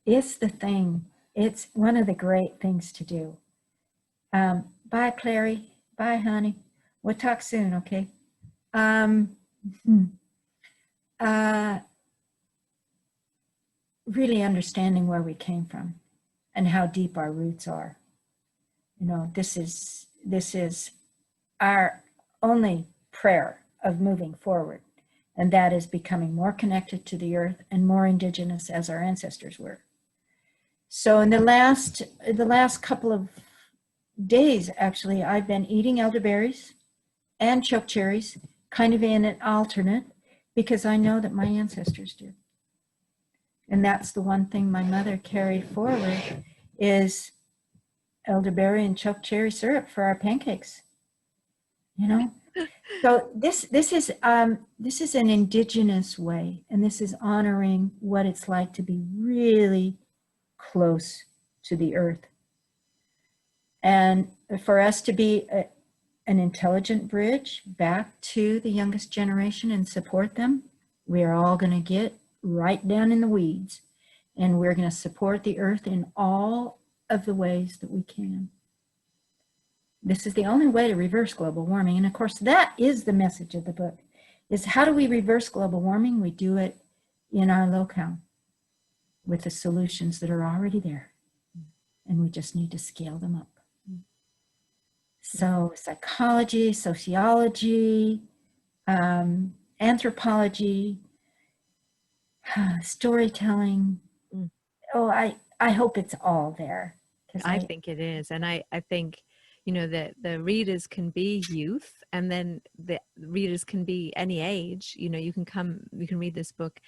it's the thing. It's one of the great things to do. Bye, Clary. Bye, honey. We'll talk soon, okay? Really understanding where we came from and how deep our roots are. You know, this is our only prayer of moving forward, and that is becoming more connected to the earth and more indigenous as our ancestors were. So in the last couple of days, actually, I've been eating elderberries and chokecherries, kind of in an alternate, because I know that my ancestors did. And that's the one thing my mother carried forward, is elderberry and chokecherry syrup for our pancakes. You know, so this is an indigenous way, and this is honoring what it's like to be really close to the earth, and for us to be an intelligent bridge back to the youngest generation and support them. We are all going to get right down in the weeds, and we're going to support the earth in all of the ways that we can. This is the only way to reverse global warming. And of course, that is the message of the book, is how do we reverse global warming? We do it in our locale with the solutions that are already there. And we just need to scale them up. So psychology, sociology, anthropology, storytelling. Oh, I hope it's all there. I think it is. And I think, you know, that the readers can be youth, and then the readers can be any age. You know, you can read this book,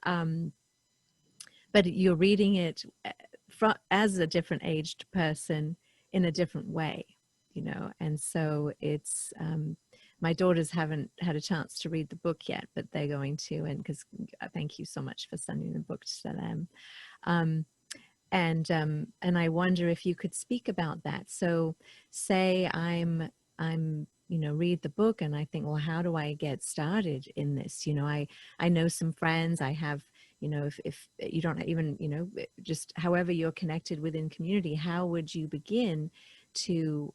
but you're reading it as a different aged person in a different way, you know. And so it's, my daughters haven't had a chance to read the book yet, but they're going to, and because thank you so much for sending the book to them. And I wonder if you could speak about that. So say I'm, you know, read the book and I think, well, how do I get started in this? You know, I know some friends. I have, you know, if you don't even, you know, just however you're connected within community, how would you begin to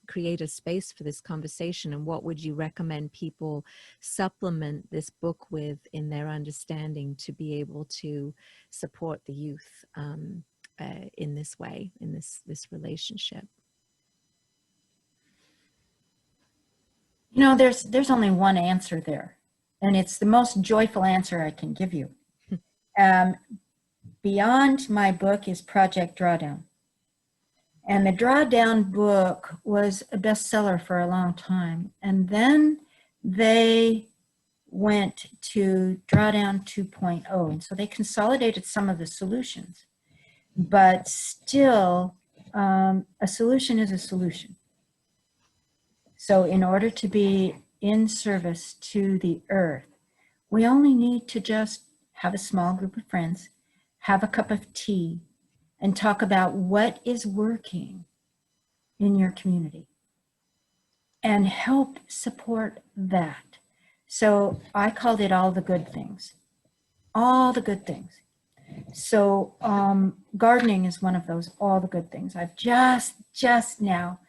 create a space for this conversation? And what would you recommend people supplement this book with in their understanding to be able to support the youth in this way, in this relationship? You know, there's only one answer there, and it's the most joyful answer I can give you. Beyond my book is Project Drawdown. And the Drawdown book was a bestseller for a long time. And then they went to Drawdown 2.0. And so they consolidated some of the solutions. But still, a solution is a solution. So in order to be in service to the earth, we only need to just have a small group of friends, have a cup of tea, and talk about what is working in your community and help support that. So I called it all the good things, all the good things. So gardening is one of those, all the good things. I've just now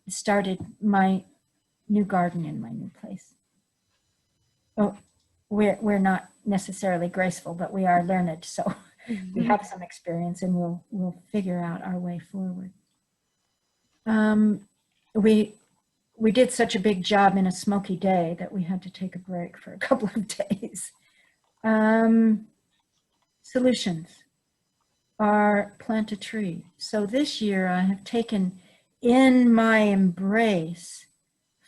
started my new garden in my new place. Oh, we're not necessarily graceful, but we are learned. So we have some experience, and we'll figure out our way forward. We did such a big job in a smoky day that we had to take a break for a couple of days. Solutions are plant a tree. So this year I have taken in my embrace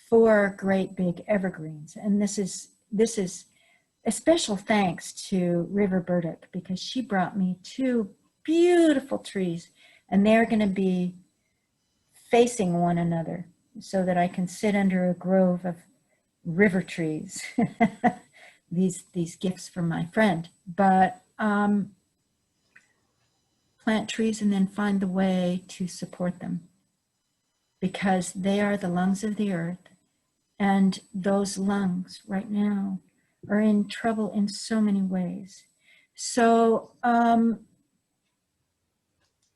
4 great big evergreens, and this is a special thanks to River Burdick, because she brought me 2 beautiful trees, and they're going to be facing one another so that I can sit under a grove of river trees. these gifts from my friend. But plant trees and then find the way to support them, because they are the lungs of the earth, and those lungs right now are in trouble in so many ways. So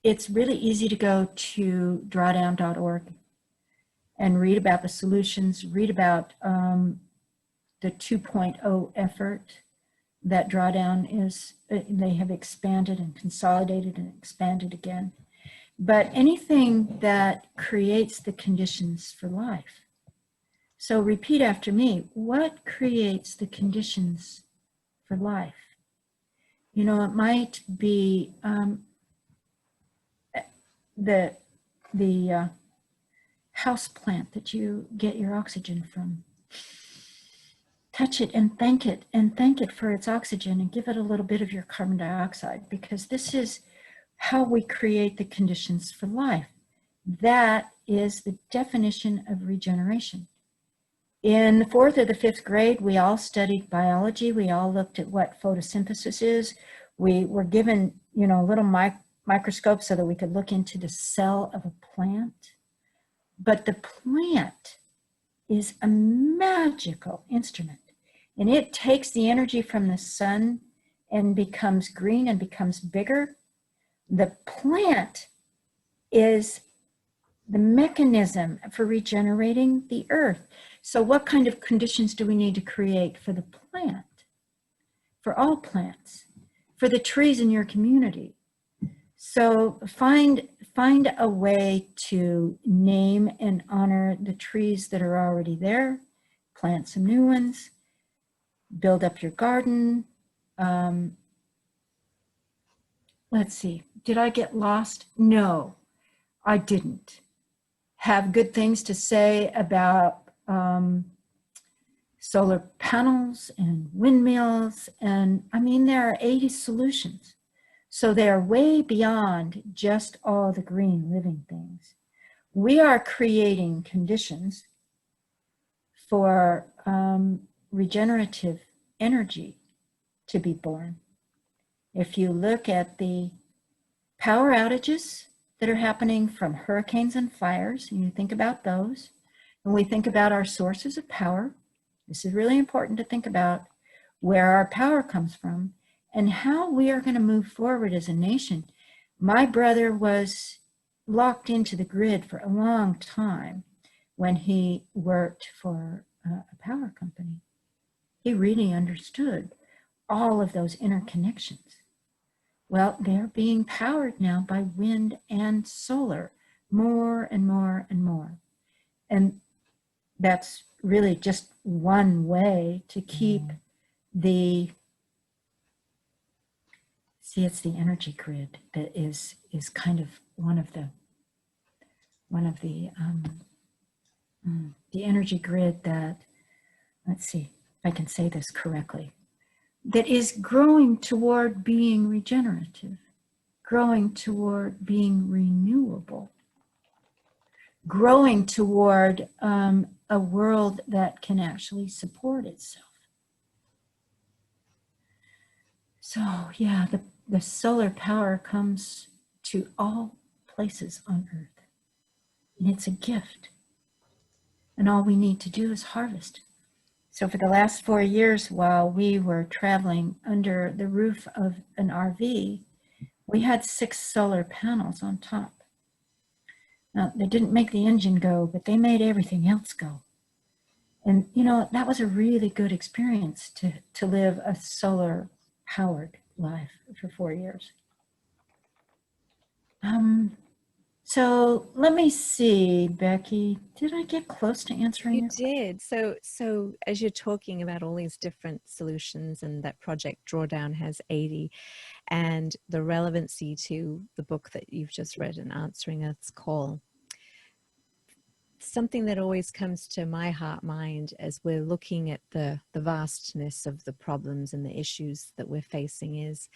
it's really easy to go to drawdown.org and read about the solutions, read about the 2.0 effort that Drawdown is. They have expanded and consolidated and expanded again. But anything that creates the conditions for life. So repeat after me, what creates the conditions for life? You know, it might be the house plant that you get your oxygen from. Touch it and thank it for its oxygen, and give it a little bit of your carbon dioxide, because this is how we create the conditions for life. That is the definition of regeneration. In the 4th or the 5th grade, we all studied biology. We all looked at what photosynthesis is. We were given, you know, a little microscope so that we could look into the cell of a plant. But the plant is a magical instrument, and it takes the energy from the sun and becomes green and becomes bigger The plant is the mechanism for regenerating the earth. So what kind of conditions do we need to create for the plant? For all plants, for the trees in your community. So find a way to name and honor the trees that are already there, plant some new ones, build up your garden. Let's see, did I get lost? No, I didn't. Have good things to say about solar panels and windmills. And I mean, there are 80 solutions. So they are way beyond just all the green living things. We are creating conditions for regenerative energy to be born. If you look at the power outages that are happening from hurricanes and fires, and you think about those, and we think about our sources of power, this is really important to think about where our power comes from and how we are going to move forward as a nation. My brother was locked into the grid for a long time when he worked for a power company. He really understood all of those interconnections. Well, they're being powered now by wind and solar, more and more and more. And that's really just one way to keep the, see, it's the energy grid that is kind of one of the energy grid that, let's see if I can say this correctly, that is growing toward being regenerative, growing toward being renewable, growing toward a world that can actually support itself. So yeah, the solar power comes to all places on Earth, and it's a gift. And all we need to do is harvest. So for the last 4 years, while we were traveling under the roof of an RV, we had 6 solar panels on top. Now, they didn't make the engine go, but they made everything else go. And, you know, that was a really good experience to live a solar-powered life for 4 years. So let me see, Becky, did I get close to answering You did. So as you're talking about all these different solutions and that Project Drawdown has 80 and the relevancy to the book that you've just read and Answering Earth's Call, something that always comes to my heart mind as we're looking at the vastness of the problems and the issues that we're facing is,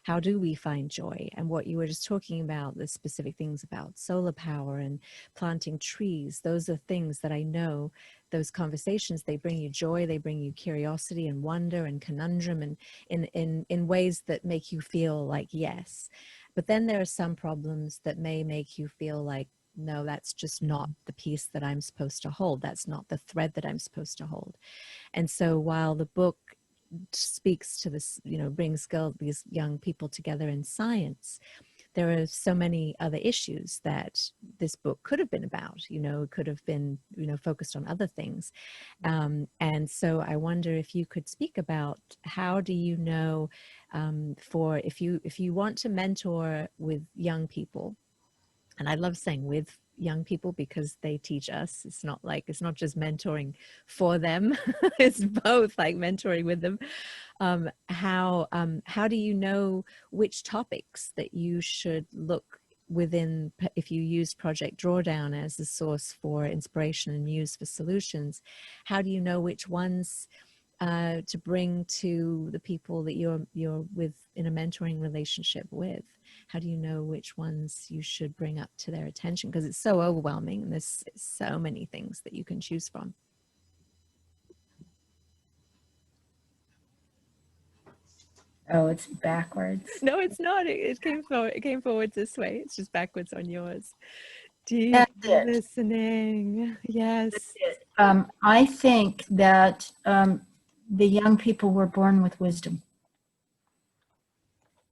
how do we find joy? And what you were just talking about, the specific things about solar power and planting trees, those are things that I know, those conversations, they bring you joy, they bring you curiosity and wonder and conundrum, and in ways that make you feel like yes. But then there are some problems that may make you feel like, no, that's just not the piece that I'm supposed to hold. That's not the thread that I'm supposed to hold. And so while the book speaks to this, you know, brings these young people together in science, there are so many other issues that this book could have been about. You know, it could have been, you know, focused on other things. And so I wonder if you could speak about, how do you know, for if you want to mentor with young people, and I love saying with young people because they teach us. It's not just mentoring for them. It's both, like mentoring with them. How do you know which topics that you should look within, if you use Project Drawdown as a source for inspiration and muse for solutions? How do you know which ones to bring to the people that you're with in a mentoring relationship with? How do you know which ones you should bring up to their attention? Because it's so overwhelming and there's so many things that you can choose from. Oh, it's backwards. No, it's not. It came forward. It came forward this way. It's just backwards on yours. Deep listening. Yes. I think that the young people were born with wisdom.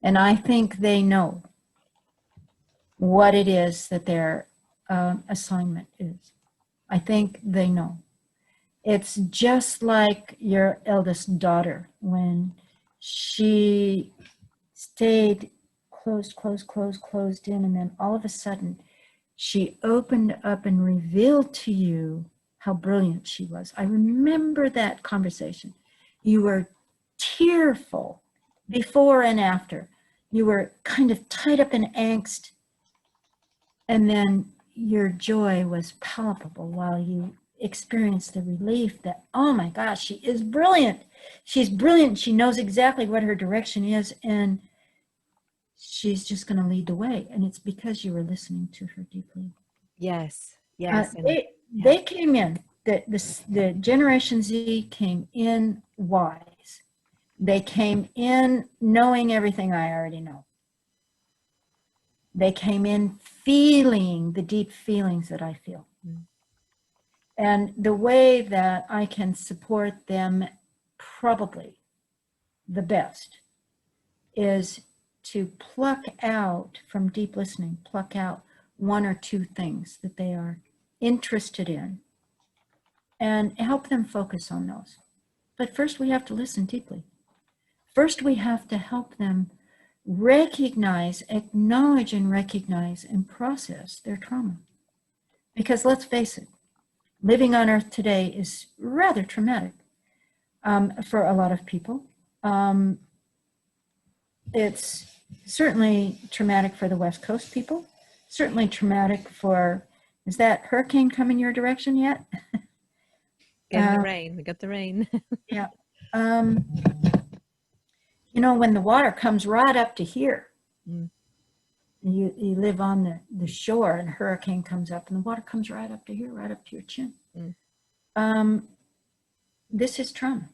And I think they know. what it is that their assignment is. I think they know. It's just like your eldest daughter when she stayed closed in, and then all of a sudden she opened up and revealed to you how brilliant she was. I remember that conversation. You were tearful before and after. You were kind of tied up in angst, and then your joy was palpable while you experienced the relief that, oh my gosh, she is brilliant. She's brilliant. She knows exactly what her direction is, and she's just going to lead the way. And it's because you were listening to her deeply. Yes. Yes. They came in, the Generation Z came in wise. They came in knowing everything I already know. They came in feeling the deep feelings that I feel. And the way that I can support them probably the best is to pluck out from deep listening, pluck out one or two things that they are interested in and help them focus on those. But first we have to listen deeply. First we have to help them recognize, acknowledge and recognize and process their trauma. Because let's face it, living on Earth today is rather traumatic for a lot of people. It's certainly traumatic for the West Coast people, certainly traumatic for, is that hurricane coming your direction yet? Getting the rain, we got the rain. Yeah. You know, when the water comes right up to here, you live on the shore and a hurricane comes up and the water comes right up to here, right up to your chin. This is trauma.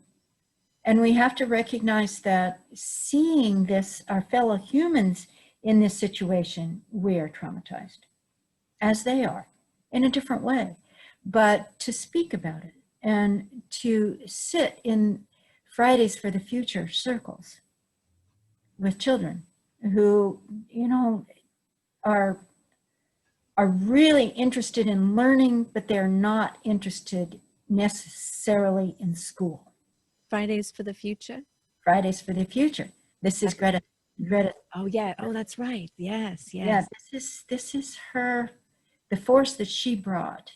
And we have to recognize that seeing this, our fellow humans in this situation, we are traumatized, as they are, in a different way. But to speak about it and to sit in Fridays for the Future circles with children who, you know, are really interested in learning, but they're not interested necessarily in school. Fridays for the Future? Fridays for the Future. This is Greta. Oh yeah. Oh, that's right. Yes. Yeah, this is her, the force that she brought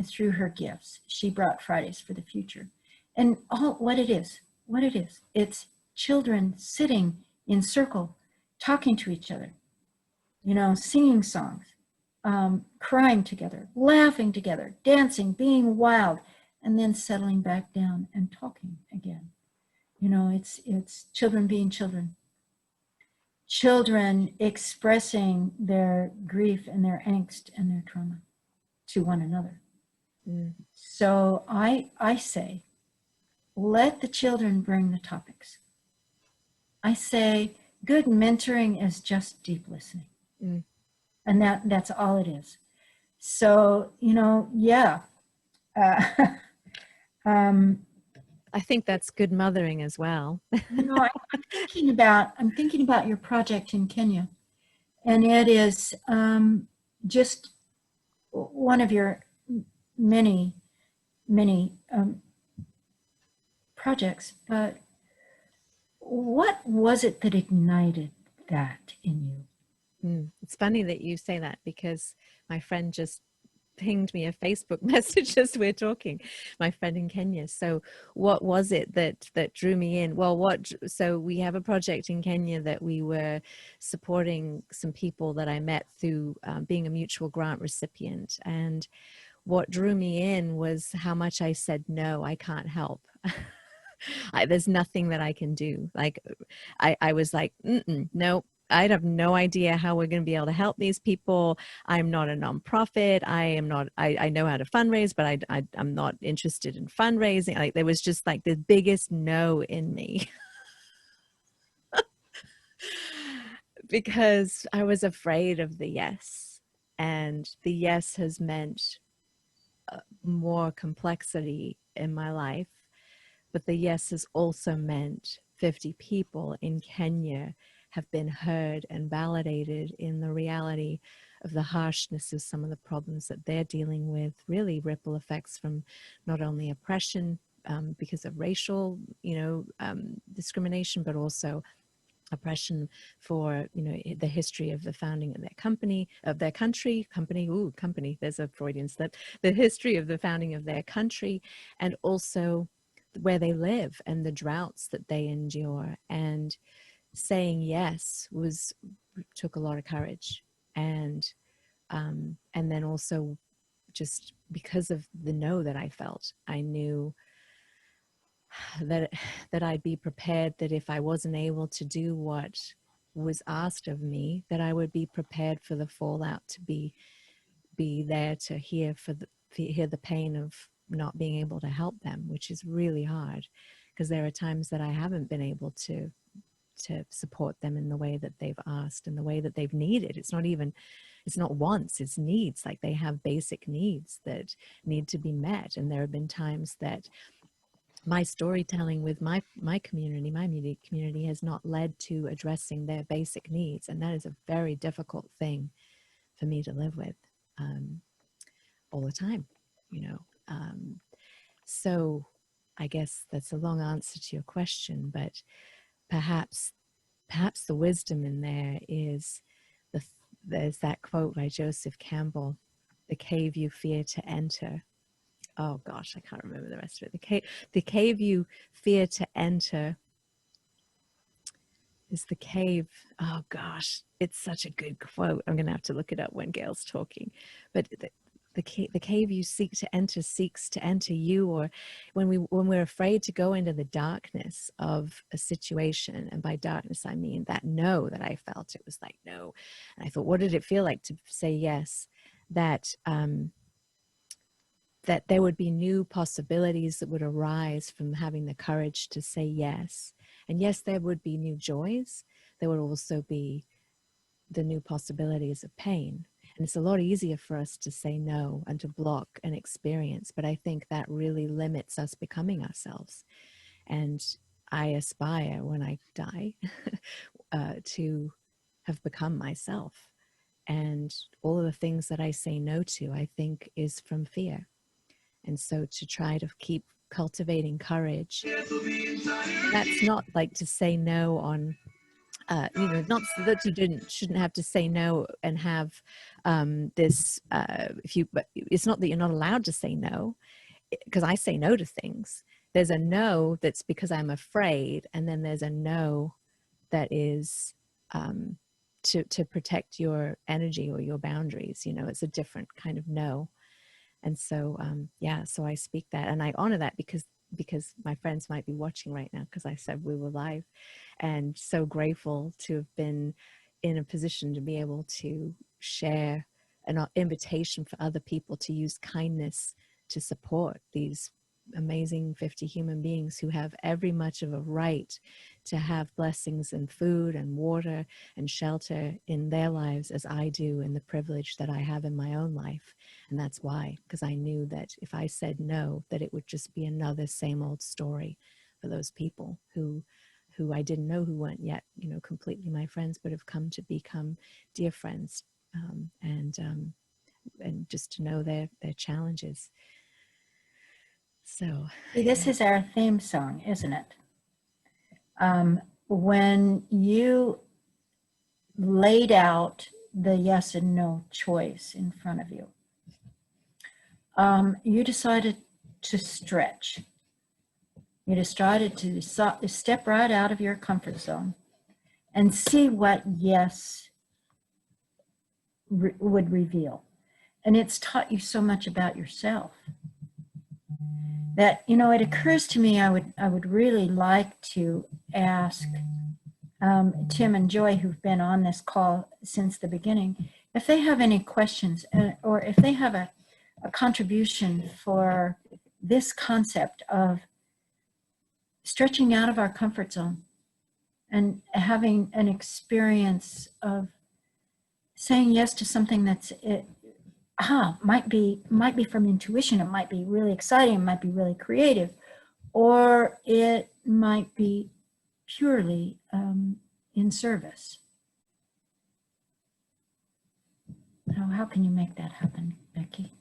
through her gifts. She brought Fridays for the Future. And what it is, it's children sitting in circle, talking to each other, you know, singing songs, crying together, laughing together, dancing, being wild, and then settling back down and talking again. You know, it's children being children. Children expressing their grief and their angst and their trauma to one another. So I say, let the children bring the topics. I say, good mentoring is just deep listening. And that's all it is. So, you know, yeah. I think that's good mothering as well. You know, I'm thinking about your project in Kenya, and it is just one of your many projects. But what was it that ignited that in you? It's funny that you say that, because my friend just pinged me a Facebook message as we're talking, my friend in Kenya. So what was it that drew me in? Well, so we have a project in Kenya that we were supporting some people that I met through being a mutual grant recipient. And what drew me in was how much I said, no, I can't help. There's nothing that I can do. Like I was like, no, I have no idea how we're going to be able to help these people. I'm not a nonprofit. I know how to fundraise, but I'm not interested in fundraising. Like there was just like the biggest no in me. Because I was afraid of the yes. And the yes has meant more complexity in my life. But the yes has also meant 50 people in Kenya have been heard and validated in the reality of the harshness of some of the problems that they're dealing with, really ripple effects from not only oppression because of racial, discrimination, but also oppression for, the history of the founding of their country, there's a Freudian slip, the history of the founding of their country, and also where they live and the droughts that they endure. And saying yes took a lot of courage. And then also, just because of the no that I felt, I knew that I'd be prepared, that if I wasn't able to do what was asked of me, that I would be prepared for the fallout, to be there to hear the pain of not being able to help them, which is really hard, because there are times that I haven't been able to support them in the way that they've asked, in the way that they've needed. It's not wants, it's needs. Like, they have basic needs that need to be met. And there have been times that my storytelling with my community, my immediate community, has not led to addressing their basic needs. And that is a very difficult thing for me to live with all the time, so I guess that's a long answer to your question, but perhaps the wisdom in there is there's that quote by Joseph Campbell, "The cave you fear to enter." Oh gosh, I can't remember the rest of it. The cave you fear to enter is the cave. Oh gosh, it's such a good quote. I'm gonna have to look it up when Gail's talking. But the cave you seek to enter seeks to enter you. Or when we're afraid to go into the darkness of a situation, and by darkness I mean that no that I felt, it was like no, and I thought, what did it feel like to say yes? That there would be new possibilities that would arise from having the courage to say yes. And yes, there would be new joys. There would also be the new possibilities of pain. And it's a lot easier for us to say no and to block an experience. But I think that really limits us becoming ourselves. And I aspire, when I die, to have become myself. And all of the things that I say no to, I think, is from fear. And so to try to keep cultivating courage, that's not like to say no on, not so that you shouldn't have to say no and have this, but it's not that you're not allowed to say no, because I say no to things. There's a no that's because I'm afraid, and then there's a no that is to protect your energy or your boundaries. It's a different kind of no. And so, so I speak that, and I honor that because my friends might be watching right now, because I said we were live, and so grateful to have been in a position to be able to share an invitation for other people to use kindness to support these amazing 50 human beings who have every much of a right to have blessings and food and water and shelter in their lives as I do, in the privilege that I have in my own life. And that's why, because I knew that if I said no, that it would just be another same old story for those people who I didn't know, who weren't yet, completely my friends, but have come to become dear friends, and just to know their challenges. So this is our theme song, isn't it? When you laid out the yes and no choice in front of you, you decided to stretch. You decided to step right out of your comfort zone and see what yes would reveal. And it's taught you so much about yourself that, it occurs to me, I would really like to ask Tim and Joy, who've been on this call since the beginning, if they have any questions, or if they have a contribution for this concept of stretching out of our comfort zone and having an experience of saying yes to something that's might be from intuition. It might be really exciting. It might be really creative, or it might be purely in service. So how can you make that happen, Becky?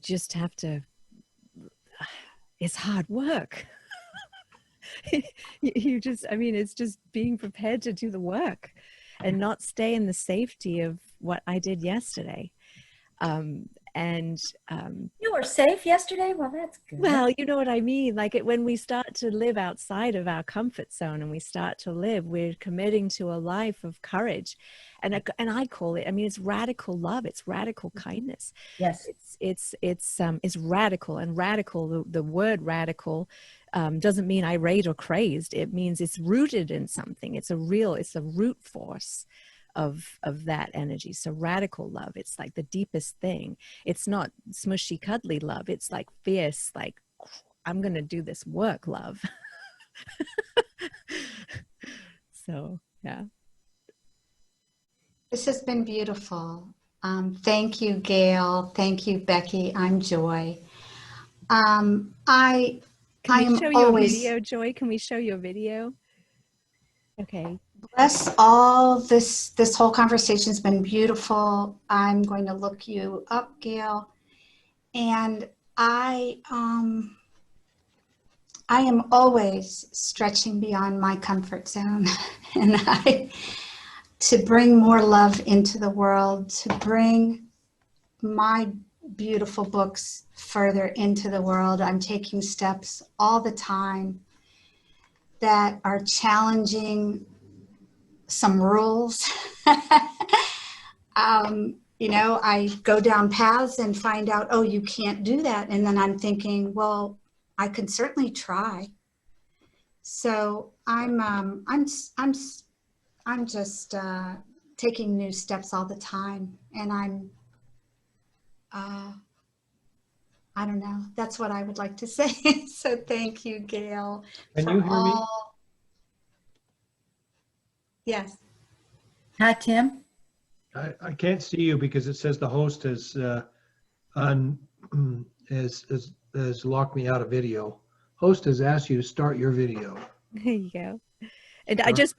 Just have to, it's hard work. You just, I mean, it's just being prepared to do the work and not stay in the safety of what I did yesterday. You were safe yesterday? Well, that's good. Well, you know what I mean? Like when we start to live outside of our comfort zone and we start to live, we're committing to a life of courage. And I call it, I mean, it's radical love. It's radical kindness. Yes. It's radical, and radical, the word radical doesn't mean irate or crazed. It means it's rooted in something. It's a root force of that energy. So radical love, it's like the deepest thing. It's not smushy cuddly love. It's like fierce, like I'm gonna do this work love. So yeah, this has been beautiful. Thank you, Gail. Thank you, Becky. I'm Joy. Can we show you a video, Joy? Can we show you a video? Okay. Bless all this whole conversation's been beautiful. I'm going to look you up, Gail. And I am always stretching beyond my comfort zone and to bring more love into the world, to bring my beautiful books further into the world. I'm taking steps all the time that are challenging some rules. You know, I go down paths and find out, oh, you can't do that. And then I'm thinking, well, I can certainly try. So I'm just taking new steps all the time. And I don't know. That's what I would like to say. So thank you, Gail. Can you hear me? Yes. Hi, Tim. I can't see you because it says the host has locked me out of video. Host has asked you to start your video. There you go. And I just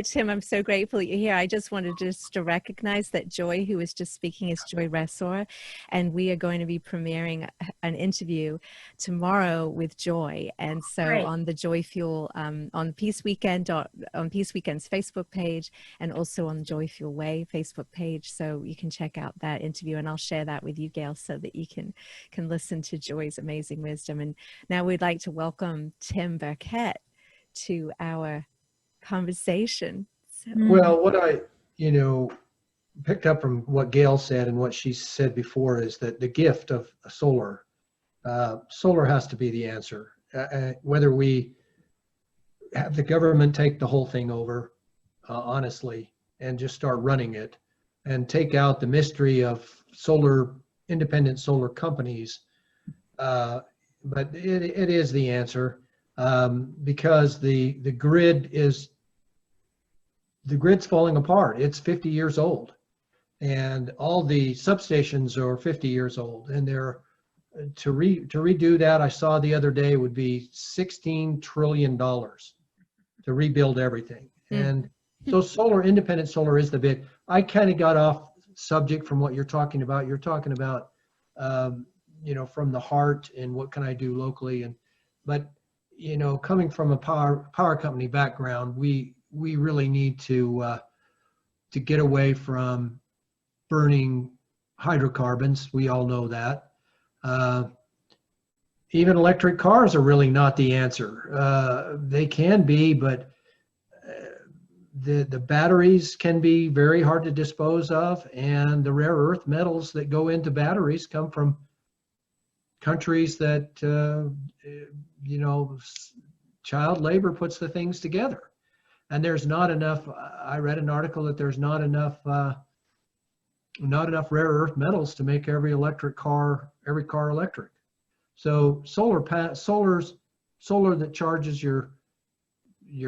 Tim, I'm so grateful that you're here. I just wanted just to recognize that Joy, who was just speaking, is Joy Resor, and we are going to be premiering an interview tomorrow with Joy. And so Great. on the Joyfuel, on Peace Weekend's Facebook page, and also on the Joyfuel Way Facebook page. So you can check out that interview, and I'll share that with you, Gail, so that you can listen to Joy's amazing wisdom. And now we'd like to welcome Tim Burkett to our conversation. So. Well, what I, picked up from what Gail said and what she said before is that the gift of solar has to be the answer. Whether we have the government take the whole thing over, honestly, and just start running it and take out the mystery of independent solar companies. But it is the answer because the grid's falling apart. It's 50 years old, and all the substations are 50 years old, and to redo that, I saw the other day, would be $16 trillion to rebuild everything. And so independent solar is the bit. I kind of got off subject from what you're talking about. You're talking about from the heart and what can I do locally, but coming from a power company background, we really need to get away from burning hydrocarbons. We all know that. Even electric cars are really not the answer. They can be, but the batteries can be very hard to dispose of, and the rare earth metals that go into batteries come from countries that child labor puts the things together. And there's not enough. I read an article that there's not enough rare earth metals to make every car electric. So solar that charges your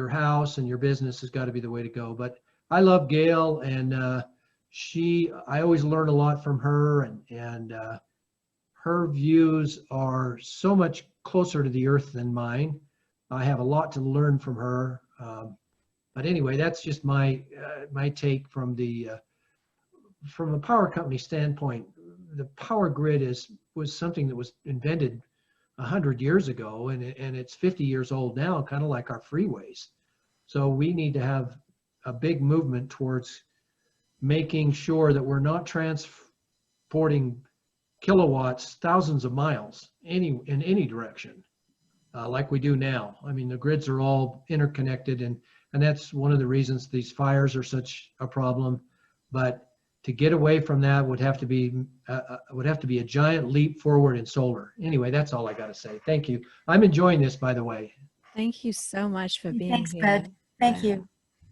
house and your business has got to be the way to go. But I love Gail, and I always learn a lot from her, and her views are so much closer to the earth than mine. I have a lot to learn from her. But anyway, that's just my my take from a power company standpoint. The power grid was something that was invented 100 years ago, and it's 50 years old now, kind of like our freeways. So we need to have a big movement towards making sure that we're not transporting kilowatts thousands of miles in any direction, like we do now. I mean, the grids are all interconnected, and that's one of the reasons these fires are such a problem. But to get away from that would have to be a giant leap forward in solar. Anyway, that's all I got to say. Thank you. I'm enjoying this, by the way. Thank you so much for being Thanks, here. Bud. Thank you.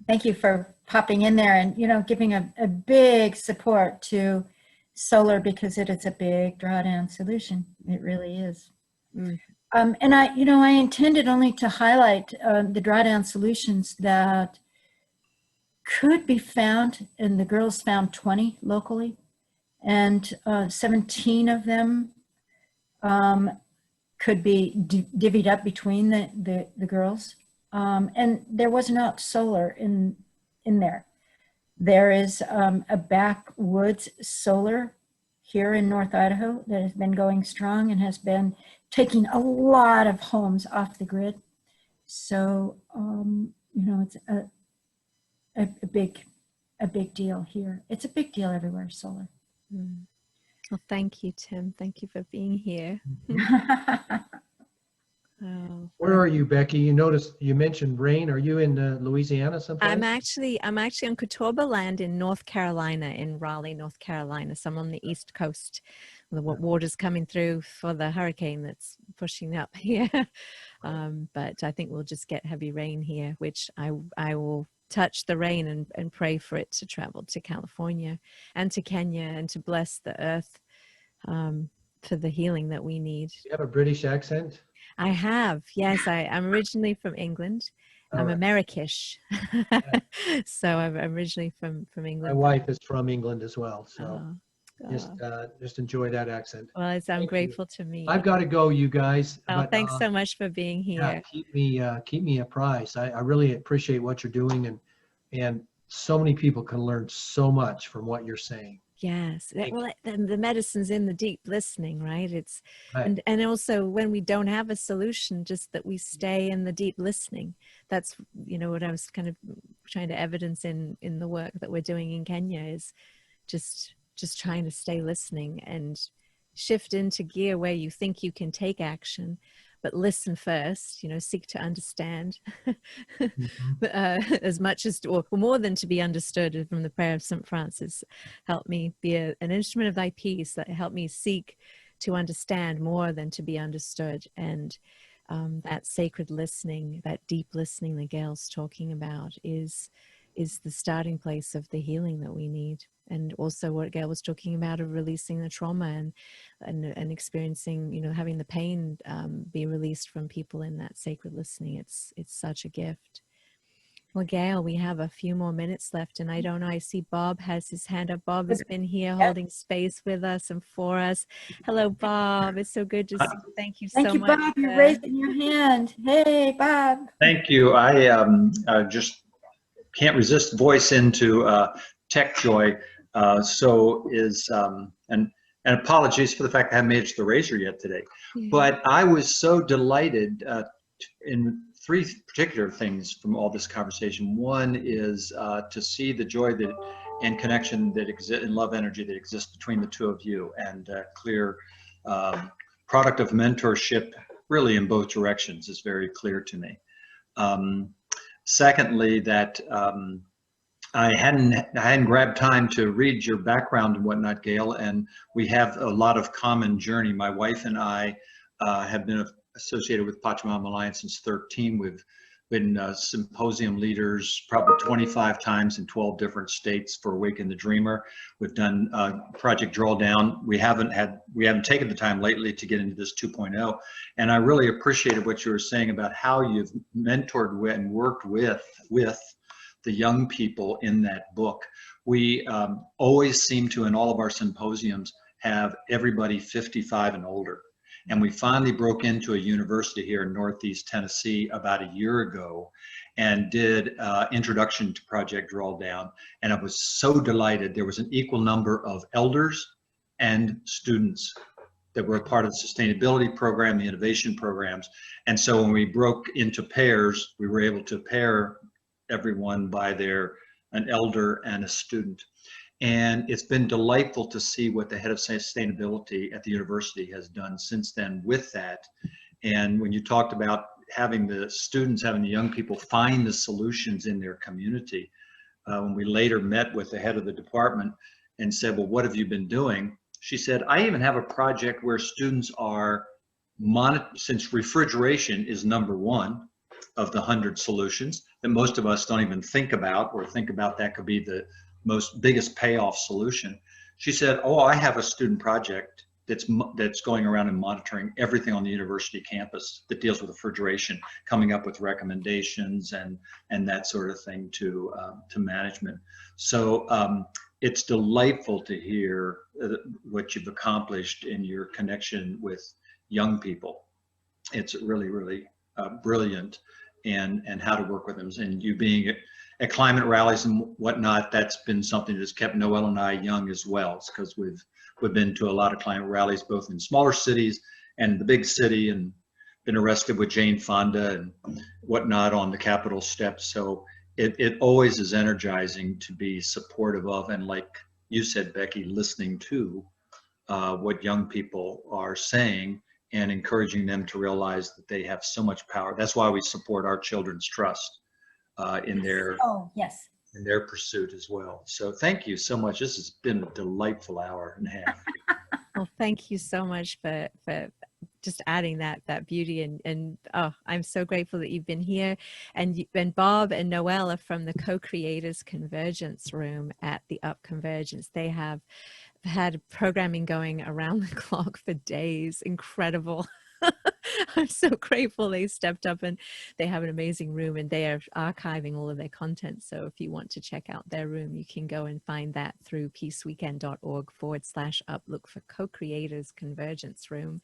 Thank you for popping in there and, giving a big support to solar, because it is a big drawdown solution. It really is. Mm. And I intended only to highlight the drawdown solutions that could be found, and the girls found 20 locally, and 17 of them could be divvied up between the girls. And there was not solar in there. There is a backwoods solar here in North Idaho that has been going strong and has been taking a lot of homes off the grid. So, it's a big deal here. It's a big deal everywhere, solar. Mm. Well, thank you, Tim. Thank you for being here. Oh, Where are you, Becky? You mentioned rain. Are you in Louisiana someplace? I'm actually on Catawba land in North Carolina, in Raleigh, North Carolina. So I'm on the East Coast. The water's coming through for the hurricane that's pushing up here. But I think we'll just get heavy rain here, which I will touch the rain and pray for it to travel to California and to Kenya, and to bless the earth for the healing that we need. Do you have a British accent? I have, yes. I'm originally from England. I'm Americish. So I'm originally from England. My wife is from England as well, so Oh. just enjoy that accent. Well, I'm grateful to meet. I've got to go, you guys. Oh, but, thanks so much for being here. Yeah, keep me apprised. I really appreciate what you're doing, and so many people can learn so much from what you're saying. Yes. Well, the medicine's in the deep listening, right? It's Right. And also when we don't have a solution, just that we stay in the deep listening. That's, what I was kind of trying to evidence in the work that we're doing in Kenya, is just trying to stay listening and shift into gear where you think you can take action, but listen first, seek to understand as much as, or more than to be understood, from the prayer of St. Francis. Help me be an instrument of thy peace, that help me seek to understand more than to be understood. And that sacred listening, that deep listening that Gail's talking about, is the starting place of the healing that we need. And also what Gail was talking about, of releasing the trauma and experiencing, having the pain be released from people in that sacred listening. It's such a gift. Well, Gail, we have a few more minutes left, and I don't know, I see Bob has his hand up. Bob has been here holding space with us and for us. Hello, Bob. It's so good to see you. Thank you so much. Thank you, Bob. You're raising your hand. Hey, Bob. Thank you. I just can't resist voice into tech joy. And apologies for the fact I haven't made it to the razor yet today. Yeah. But I was so delighted in three particular things from all this conversation. One is to see the joy and connection that exists, and love energy that exists between the two of you, and clear product of mentorship, really in both directions, is very clear to me. Secondly, that I hadn't grabbed time to read your background and whatnot, Gail, and we have a lot of common journey. My wife and I have been associated with Pachamama Alliance since 13. We've been symposium leaders probably 25 times in 12 different states for Awaken the Dreamer. We've done Project Drawdown. We haven't taken the time lately to get into this 2.0. And I really appreciated what you were saying about how you've mentored and worked with the young people in that book. We always seem to, in all of our symposiums, have everybody 55 and older. And we finally broke into a university here in Northeast Tennessee about a year ago and did introduction to Project Drawdown. And I was so delighted. There was an equal number of elders and students that were a part of the sustainability program, the innovation programs. And so when we broke into pairs, we were able to pair everyone by an elder and a student. And it's been delightful to see what the head of sustainability at the university has done since then with that. And when you talked about having the students, having the young people find the solutions in their community, when we later met with the head of the department and said, well, what have you been doing? She said, I even have a project where students are since refrigeration is number one of the 100 solutions that most of us don't even think about, or think about that could be the biggest payoff solution. She said, oh, I have a student project that's going around and monitoring everything on the university campus that deals with refrigeration, coming up with recommendations and that sort of thing to management. So it's delightful to hear what you've accomplished in your connection with young people. It's really, really brilliant, and how to work with them. And you being at climate rallies and whatnot, that's been something that's kept Noelle and I young as well. It's because we've been to a lot of climate rallies, both in smaller cities and the big city, and been arrested with Jane Fonda and whatnot on the Capitol steps. So it always is energizing to be supportive of, and like you said, Becky, listening to what young people are saying and encouraging them to realize that they have so much power. That's why we support our Children's Trust in their in their pursuit as well. So thank you so much. This has been a delightful hour and a half. Well, thank you so much for just adding that beauty, and oh, I'm so grateful that you've been here. And Bob and Noelle are from the Co-Creators Convergence room at the UP Convergence. They have had programming going around the clock for days. Incredible. I'm so grateful they stepped up, and they have an amazing room, and they are archiving all of their content. So if you want to check out their room, you can go and find that through peaceweekend.org/up. Look for Co-Creators Convergence Room.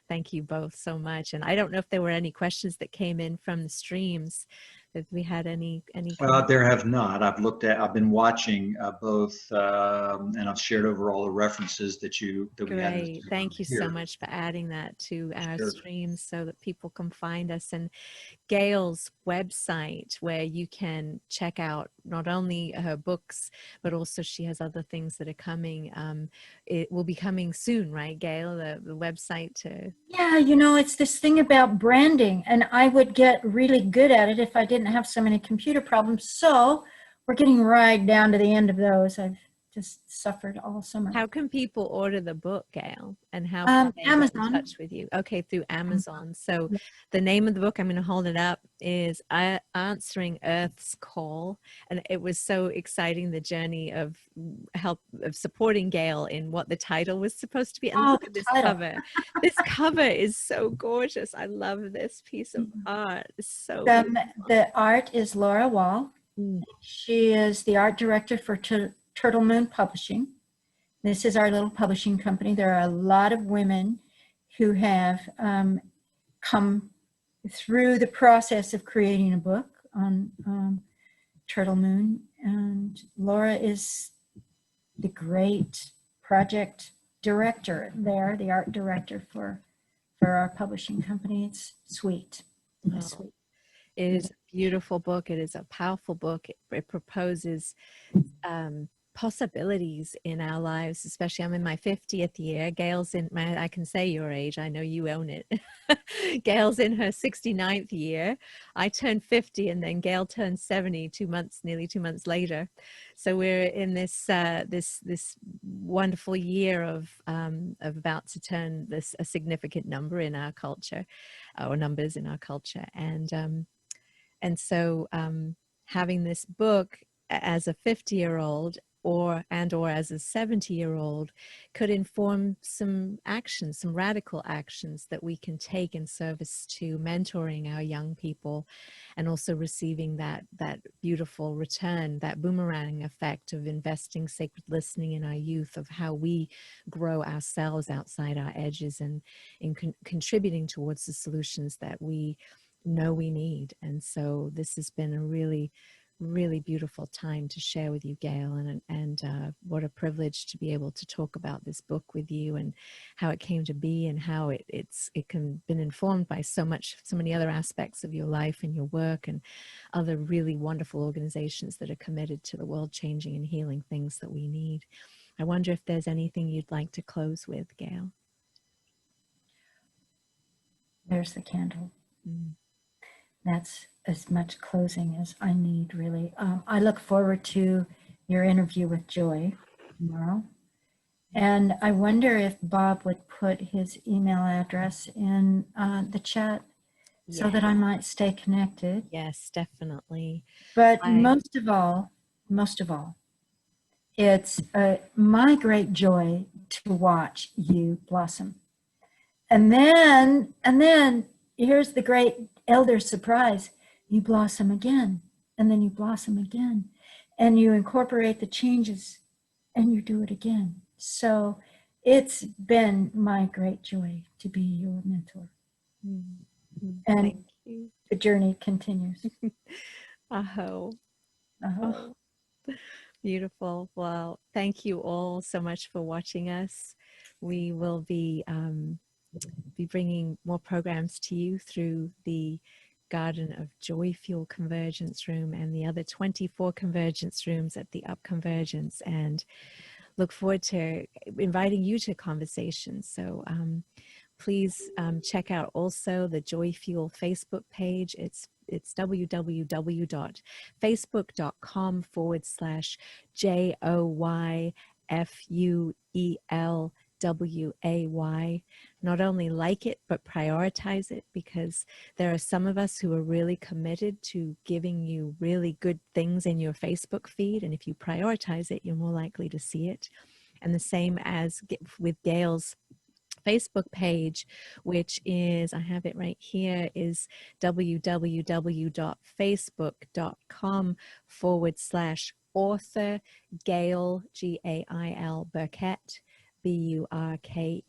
Thank you both so much. And I don't know if there were any questions that came in from the streams. If we had any There have not. I've been watching both, and I've shared over all the references that we had. Great. Thank you so much for adding that to our streams so that people can find us. And Gail's website, where you can check out not only her books, but also she has other things that are coming. It will be coming soon, right, Gail? The website to... Yeah, it's this thing about branding, and I would get really good at it if I didn't have so many computer problems. So we're getting right down to the end of those. I've just suffered all summer. How can people order the book, Gail? And how can they get in touch with you? Okay, through Amazon. So the name of the book, I'm going to hold it up, is Answering Earth's Call. And it was so exciting, the journey of supporting Gail in what the title was supposed to be. And look at this cover. This cover is so gorgeous. I love this piece of art. It's so the art is Laura Wall. She is the art director for Turtle Moon Publishing. This is our little publishing company. There are a lot of women who have come through the process of creating a book on Turtle Moon. And Laura is the great project director there, the art director for our publishing company. It's sweet. It's sweet. It is a beautiful book. It is a powerful book. It proposes possibilities in our lives, especially I'm in my 50th year. Gail's in I can say your age, I know you own it. Gail's in her 69th year. I turned 50, and then Gail turned 70 nearly 2 months later. So we're in this this wonderful year of about to turn a significant number in our culture, or numbers in our culture. And so having this book as a 50-year-old, or as a 70-year-old could inform some actions, some radical actions that we can take in service to mentoring our young people, and also receiving that beautiful return, that boomerang effect of investing sacred listening in our youth, of how we grow ourselves outside our edges and in contributing towards the solutions that we know we need. And so this has been a really beautiful time to share with you, Gail, and what a privilege to be able to talk about this book with you and how it came to be, and how it's been informed by so many other aspects of your life and your work and other really wonderful organizations that are committed to the world changing and healing things that we need. I wonder if there's anything you'd like to close with, Gail. There's the candle. Mm. That's as much closing as I need, really. I look forward to your interview with Joy tomorrow. And I wonder if Bob would put his email address in the chat so that I might stay connected. Yes, definitely. But most of all, it's my great joy to watch you blossom. And then here's the great elder surprise. You blossom again, and then you blossom again, and you incorporate the changes, and you do it again. So it's been my great joy to be your mentor. Mm-hmm. And thank you. The journey continues. Aho. Oh. Beautiful. Well, thank you all so much for watching us. We will be bringing more programs to you through the Garden of Joyfuel Convergence Room and the other 24 convergence rooms at the UP Convergence, and look forward to inviting you to conversations. So please check out also the Joyfuel Facebook page. It's www.facebook.com/JOYFUELWAY. Not only like it, but prioritize it, because there are some of us who are really committed to giving you really good things in your Facebook feed. And if you prioritize it, you're more likely to see it. And the same as with Gail's Facebook page, which is, I have it right here, is www.facebook.com/author Gail, Gail Burkett, Burkett.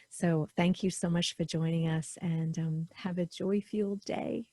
So thank you so much for joining us, and have a joy-fueled day.